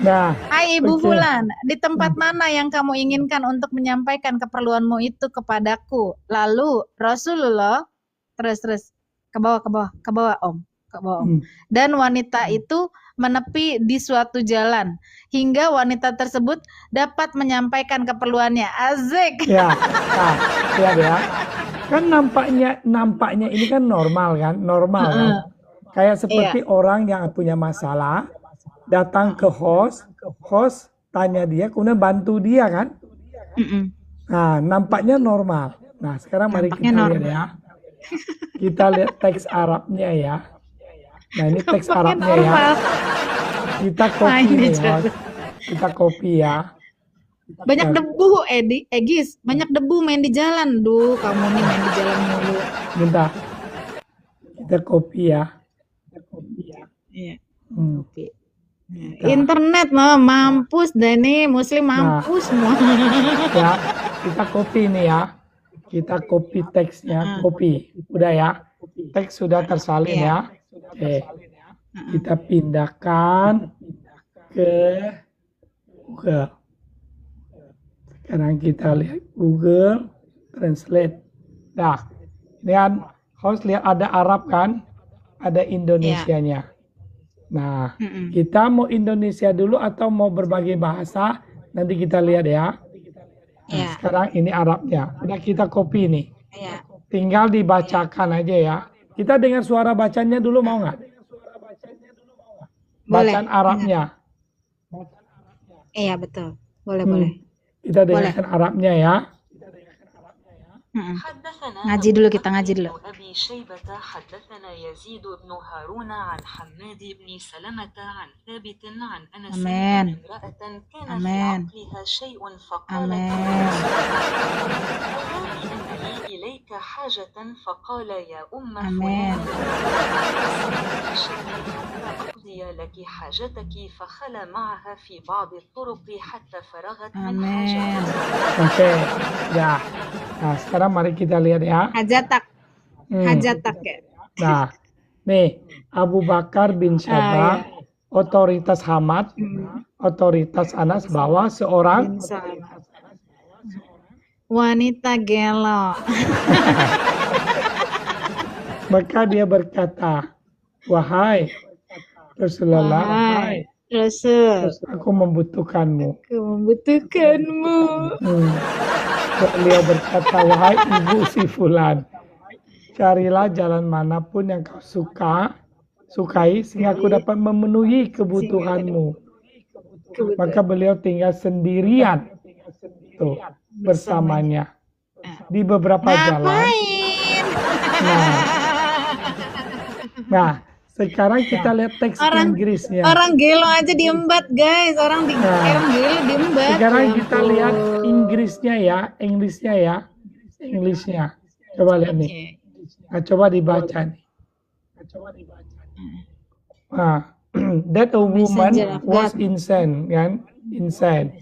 Nah, Hai Ibu oke. Bulan, di tempat mana yang kamu inginkan untuk menyampaikan keperluanmu itu kepadaku? Lalu Rasulullah terus ke bawah Om. Dan wanita itu menepi di suatu jalan hingga wanita tersebut dapat menyampaikan keperluannya. Azik. Ya, nah, lihat ya. Kan nampaknya ini kan normal kan? Kayak seperti orang yang punya masalah datang ke host tanya dia, kemudian bantu dia kan? Nah, nampaknya normal. Nah, sekarang mari kita lihat ya. Kita lihat teks Arabnya ya. Nah, ini teks Arabnya ya. Kita copy nih ya. Kita copy ya. Banyak debu, Egis. Banyak debu main di jalan. Duh, kamu nih main di jalan mulu. Bentar. Kita copy ya. Iya. Hmm. Oke. Internet mampus deh nih, Muslim mampus semua. Ya, kita copy nih ya. Kita copy teksnya, copy. Udah ya. Teks sudah tersalin ya. Oke. Kita pindahkan ke Google. Sekarang kita lihat Google Translate. Nah, ini kan host lihat ada Arab kan? Ada Indonesianya. Nah, kita mau Indonesia dulu atau mau berbagai bahasa? Nanti kita lihat ya. Nah, sekarang ini Arabnya. Udah kita copy nih. Tinggal dibacakan aja ya. Kita dengar suara bacanya dulu mau nggak? Bacaan Arabnya. Iya, betul. Boleh. Kita dengarkan Arabnya ya. Ngaji dulu, kita ngaji dulu. أبي شيبة حدثنا يزيد بن هارون عن حماد بن سلمة عن ثابت عن أنس آمين. أن امرأة كان في آمين. عقلها شيء فقالت Amin. والله أن لي إليك حاجة فقال يا أم Amin. فلان حتى أقضي لك حاجتك فخلى معها في بعض الطرق حتى فرغت من Amin. حاجتها. Oke, ya. Nah, sekarang mari kita lihat ya. Hajatak. Hmm. Hajatak ya. Nah, Nih, Abu Bakar bin Syabah, otoritas Hamad, otoritas Anas bahwa seorang Bin Salam. Wanita gelo. maka dia berkata, wahai Rasulullah, Wahai Rasul, aku membutuhkanmu. aku membutuhkanmu. Beliau berkata, wahai ibu si fulan, carilah jalan manapun yang kau sukai sehingga aku dapat memenuhi kebutuhanmu. Maka beliau tinggal sendirian tuh bersamanya di beberapa jalan. Ngapain? Nah, sekarang kita lihat teks Orang- Inggrisnya. Orang gelo aja diembat, guys. Orang gelo diembat. Sekarang Ya kita ampun. lihat Inggrisnya ya. Coba lihat nih. Oke. Nah, coba dibaca nih. Nah, that a woman Messenger of was God. insane, kan? Insane.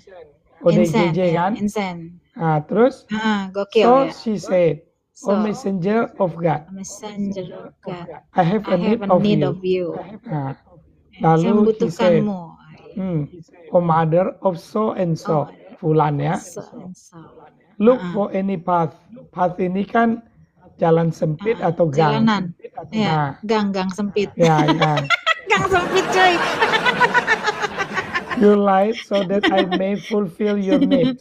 ODGJ kan? Insane. Nah, terus Gokil so ya. she said, So, "O messenger of God, messenger of God, I have I a need have a of need you." of you. Nah, Saya lalu he said, membutuhkanmu. "O mother of so and so, fulan ya, So and so. look for any path." Path ini kan jalan sempit atau gang. Jalanan. Nah, Ya, gang sempit. ya, gang. Gang sempit, coy. Your life so that I may fulfill your need.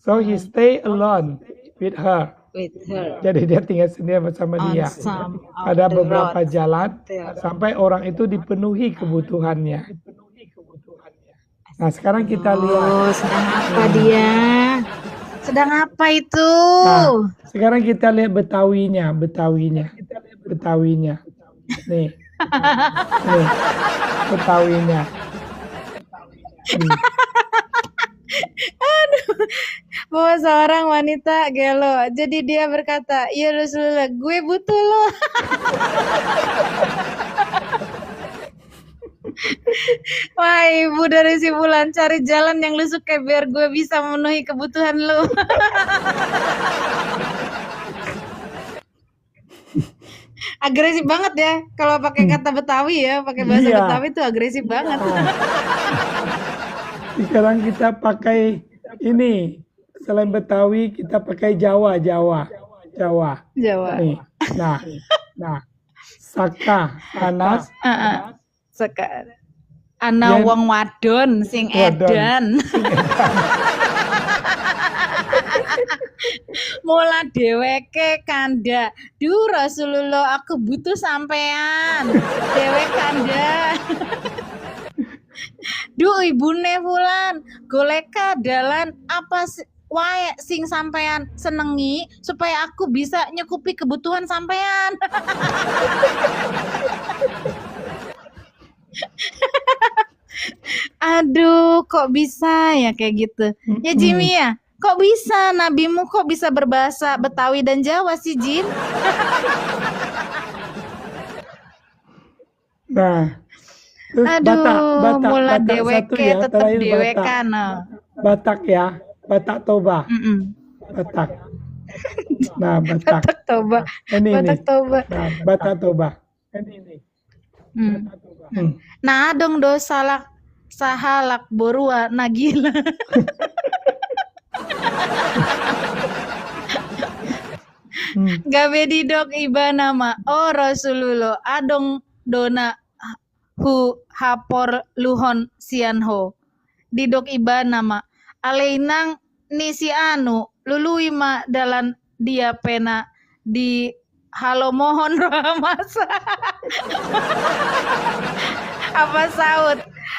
So he stay alone with her. With her Jadi dia tinggal sendiri bersama on dia. some of Ada the beberapa road. jalan sampai orang itu dipenuhi kebutuhannya. Nah, sekarang kita lihat. Oh, sedang apa dia? Sedang apa itu? Nah, sekarang kita lihat Betawinya. Nih. Nih. Betawinya. Bahwa seorang wanita gelo. Jadi dia berkata, "Ya Rasulullah, gue butuh lo." Wah, ibu dari si Bulan, cari jalan yang lu suka biar gue bisa memenuhi kebutuhan lu. Agresif banget ya kalau pakai kata Betawi ya, pakai bahasa Iya. Betawi tuh agresif banget. Sekarang kita pakai ini. Selain Betawi, kita pakai Jawa. Jawa. Nih. Nah. Saka, Anas, Sekarang ana Yen- wong wadon sing Wadon. edan. Mula dheweke kanda. Duh Rasulullah, aku butuh sampean. Dhewek kanda. Duh ibune Fulan, goleka dalan apa wae sing sampean senengi supaya aku bisa nyukupi kebutuhan sampean. Aduh, kok bisa ya kayak gitu? Ya Jimmy ya, kok bisa nabimu kok bisa berbahasa Betawi dan Jawa sih Jin? Nah, terus Aduh, mula Batak satu deweke ya, tetep terakhir Batak. dewekan. Batak ya, Batak Toba, Mm-mm. Batak. Nah, Batak. Batak Toba, Ini Batak Toba. Nah, Batak Toba. Hmm. Hmm. Nah dong do sahalak borua nagila. Gabe di dok iba nama oh Rasulullah adong dona hu hapor luhon sianho di dok iba nama aleinang ni si anu lului ma dalan dia pena di halo mohon ramasa apa saut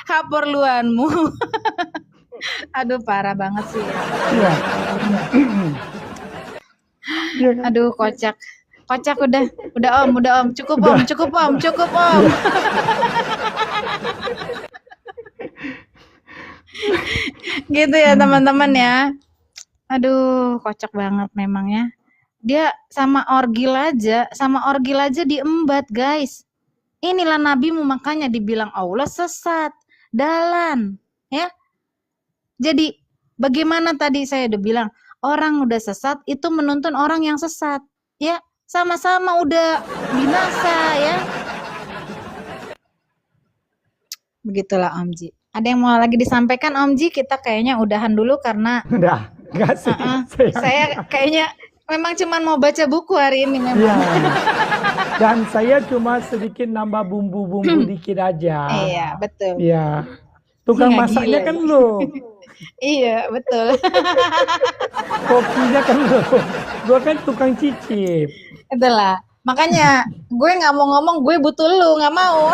hapor luanmu. Aduh parah banget sih ya. Iya. Iya kan? Aduh kocak udah om cukup om gitu ya teman-teman ya. Aduh kocak banget memang ya, dia sama orgil aja diembat guys. Inilah nabimu makanya dibilang Allah sesat dalan ya. Jadi bagaimana tadi saya udah bilang orang udah sesat itu menuntun orang yang sesat ya. sama-sama udah binasa ya. Begitulah Om Ji. Ada yang mau lagi disampaikan Om Ji? Kita kayaknya udahan dulu karena Udah, enggak sih. saya kayaknya memang cuman mau baca buku hari ini memang. Iya. Dan saya cuma sedikit nambah bumbu-bumbu dikit aja. Iya, betul. Iya. Tukang Nggak masaknya gila kan ya. lo. Iya, betul. Kopinya kan lo. Gua kan tukang cicip. Itulah. Makanya gue nggak mau ngomong gue butuh lu, nggak mau.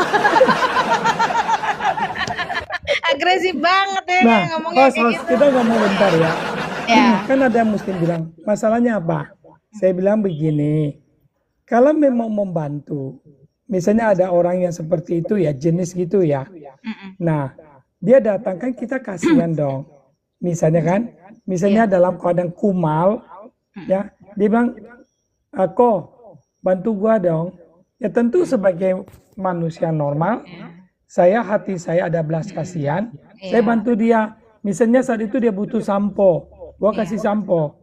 Agresif banget ya Nah, ngomongnya kayak host, gitu. kita ngomong bentar ya. Ya. Kan ada yang muslim bilang, masalahnya apa? Saya bilang begini, kalau memang membantu, misalnya ada orang yang seperti itu ya, jenis gitu ya. Nah, dia datang kan kita kasihan dong. Misalnya kan, misalnya dalam keadaan kumal, ya, dia bilang, aku bantu gua dong. Ya tentu sebagai manusia normal, hati saya ada belas kasihan, saya bantu dia. Misalnya saat itu dia butuh sampo, gua kasih sampo.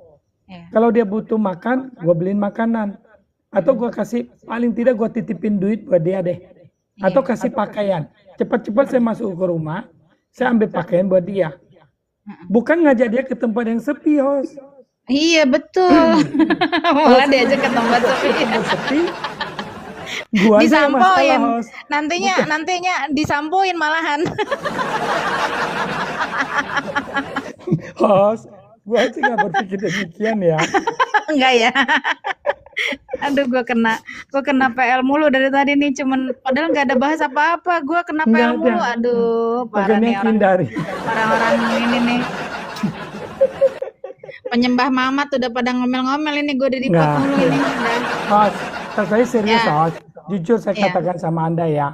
Kalau dia butuh makan, gua beliin makanan. Atau gua kasih, paling tidak gua titipin duit buat dia deh. Atau kasih pakaian. Cepat-cepat saya masuk ke rumah, saya ambil pakaian buat dia. Bukan ngajak dia ke tempat yang sepi, host. Iya, betul. Malah diajak ke tempat sepi. Gua aja yang masalah, Disampoin. host. Nantinya disampoin malahan. Host, gua aja nggak berpikir demikian ya. Enggak ya. Aduh, gue kena PL mulu dari tadi nih, cuman padahal nggak ada bahas apa-apa, gue kena Nggak PL ada. mulu. Aduh, parah Makanya nih hindari. orang-orang ini nih. Penyembah Mamat udah pada ngomel-ngomel ini, gue udah di Nggak. mulu ini. Udah. Host, saya serius, Ya. host. Jujur saya Ya. katakan sama Anda ya.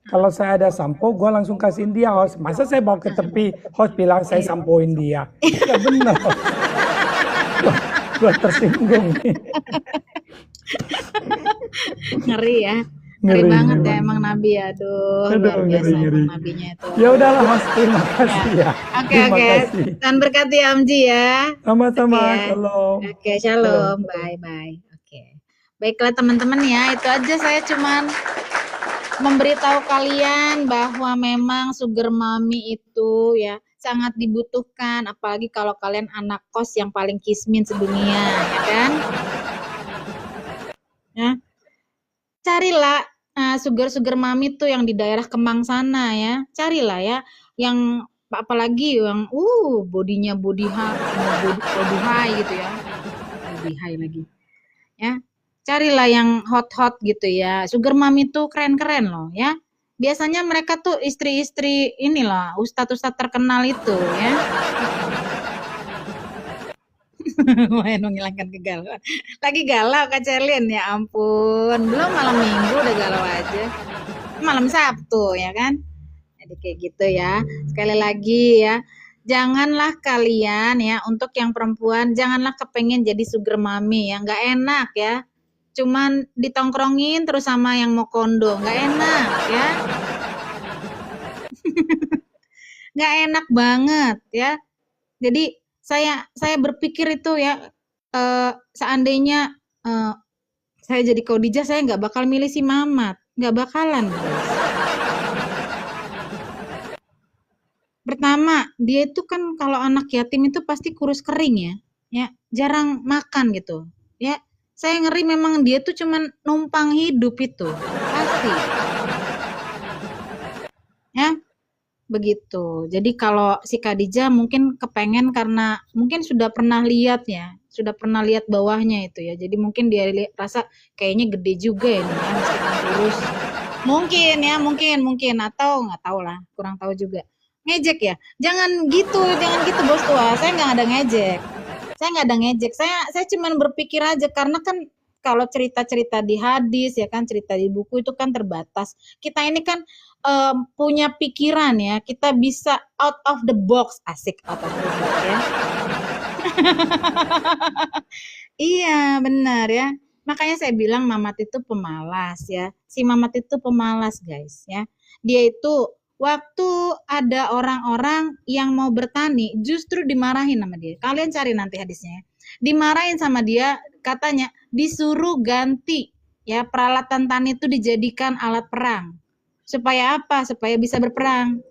Kalau saya ada sampo, gue langsung kasihin dia, host. Masa saya bawa ke tepi, host bilang saya sampoin dia. Nggak benar. Gue tersinggung nih. Ngeri ya. Ngeri Ngeri, banget ngeri. ya emang Nabi ya. Aduh, Aduh, luar biasa ngeri, ngeri. emang Nabinya itu. Ya udahlah, host. Terima kasih ya. Oke, Terima oke. kasih. Tuhan berkati ya, Om Ji ya. Sama-sama. Oke ya. Shalom. Oke, shalom. Bye-bye. Oke. Baiklah teman-teman ya, itu aja saya cuman memberitahu kalian bahwa memang sugar mommy itu ya sangat dibutuhkan, apalagi kalau kalian anak kos yang paling kismin sedunia, ya kan? Ya. Carilah sugar mommy tuh yang di daerah Kemang sana ya. Carilah ya yang apalagi yang bodinya body high gitu ya. Body high lagi. Ya. Carilah yang hot gitu ya. Sugar mommy tuh keren-keren loh ya. Biasanya mereka tuh istri-istri inilah, ustadz-ustadz terkenal itu ya. Main menghilangkan kegalauan. Lagi galau Kak Celin, ya ampun. Belum malam minggu udah galau aja. Malam Sabtu ya kan. Jadi kayak gitu ya. Sekali lagi ya. Janganlah kalian ya, untuk yang perempuan, janganlah kepengen jadi sugar mommy ya. Nggak enak ya. Cuman ditongkrongin terus sama yang mau kondo. Nggak enak ya. Nggak enak banget ya. Jadi saya berpikir itu ya, seandainya saya jadi Khadijah, saya nggak bakal milih si Mamat. Nggak bakalan, guys. Pertama, dia itu kan kalau anak yatim itu pasti kurus kering ya, jarang makan gitu, ya. Saya ngeri memang dia tuh cuman numpang hidup itu, pasti. Ya, begitu. Jadi kalau si Khadijah mungkin kepengen karena mungkin sudah pernah lihat ya, sudah pernah lihat bawahnya itu ya. Jadi mungkin dia rasa kayaknya gede juga ini ya, meskipun kurus. Mungkin ya, mungkin atau nggak tahu lah, kurang tahu juga. Ngejek ya, jangan gitu bos tua. Saya nggak ada ngejek. Saya cuman berpikir aja karena kan kalau cerita-cerita di hadis ya kan, cerita di buku itu kan terbatas. Kita ini kan punya pikiran ya, kita bisa out of the box, asik out of the box ya. Iya benar ya. Makanya saya bilang Mamat itu pemalas ya. Si Mamat itu pemalas guys ya. Dia itu waktu ada orang-orang yang mau bertani justru dimarahin sama dia. Kalian cari nanti hadisnya ya. Dimarahin sama dia, katanya disuruh ganti ya peralatan tani itu dijadikan alat perang. Supaya apa? Supaya bisa berperang.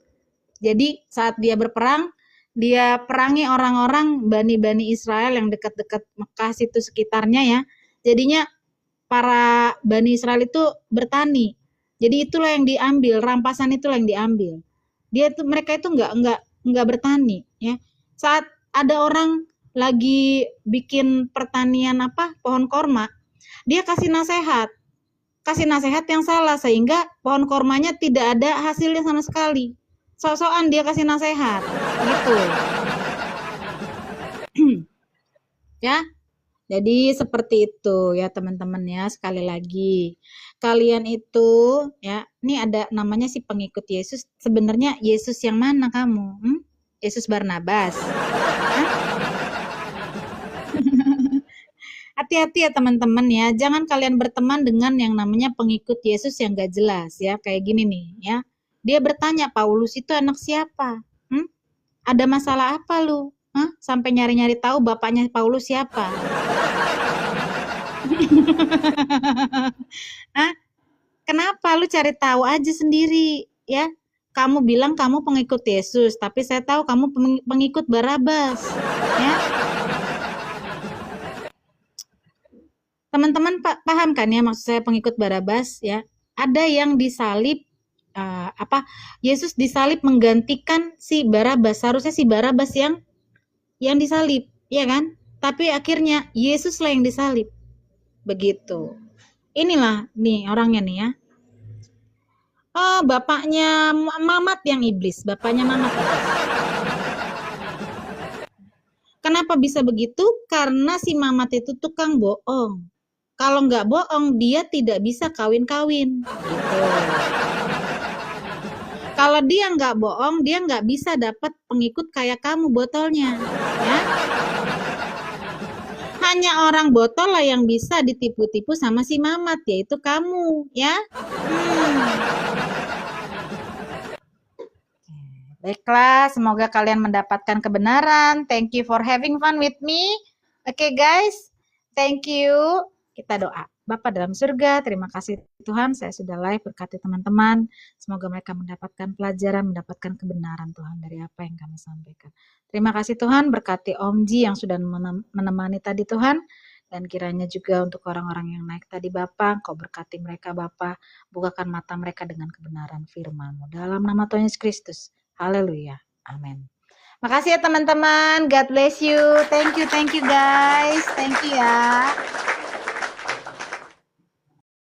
Jadi saat dia berperang, dia perangi orang-orang Bani Israel yang dekat-dekat Mekah situ sekitarnya ya. Jadinya para Bani Israel itu bertani. Jadi itulah yang diambil, rampasan itulah yang diambil. Mereka itu enggak bertani ya. Saat ada orang lagi bikin pertanian pohon korma, dia kasih nasihat yang salah sehingga pohon kormanya tidak ada hasilnya sama sekali. Sok-sokan dia kasih nasihat gitu. Ya. Jadi seperti itu ya teman-teman ya. Sekali lagi, kalian itu ya, ini ada namanya si pengikut Yesus. Sebenarnya Yesus yang mana kamu? Yesus Barnabas. Hah? Hati-hati ya teman-teman ya. Jangan kalian berteman dengan yang namanya pengikut Yesus yang gak jelas ya. Kayak gini nih ya. Dia bertanya, Paulus itu anak siapa? Ada masalah apa lu? Sampai nyari-nyari tahu bapaknya Paulus siapa? Kenapa lu cari tahu aja sendiri ya? Kamu bilang kamu pengikut Yesus, tapi saya tahu kamu pengikut Barabas ya. Teman-teman paham kan ya maksud saya pengikut Barabas ya? Ada yang disalib Yesus disalib menggantikan si Barabas. Harusnya si Barabas yang disalib, ya kan? Tapi akhirnya Yesus lah yang disalib. Begitu. Inilah nih orangnya nih ya. Bapaknya Mamat yang iblis, bapaknya Mamat. Kenapa bisa begitu? Karena si Mamat itu tukang bohong. Kalau nggak bohong, dia tidak bisa kawin-kawin. Gitu. Kalau dia nggak bohong, dia nggak bisa dapat pengikut kayak kamu botolnya. Ya? Hanya orang botol lah yang bisa ditipu-tipu sama si Mamat, yaitu kamu. Ya. Baiklah, semoga kalian mendapatkan kebenaran. Thank you for having fun with me. Oke guys, thank you. Kita doa. Bapa dalam surga, terima kasih Tuhan, saya sudah live, berkati teman-teman. Semoga mereka mendapatkan pelajaran, mendapatkan kebenaran Tuhan dari apa yang kami sampaikan. Terima kasih Tuhan, berkati Om Ji yang sudah menemani tadi Tuhan. Dan kiranya juga untuk orang-orang yang naik tadi Bapa, Engkau berkati mereka Bapa, bukakan mata mereka dengan kebenaran firman-Mu. Dalam nama Tuhan Yesus Kristus. Haleluya. Amin. Makasih ya teman-teman. God bless you. Thank you guys. Thank you ya.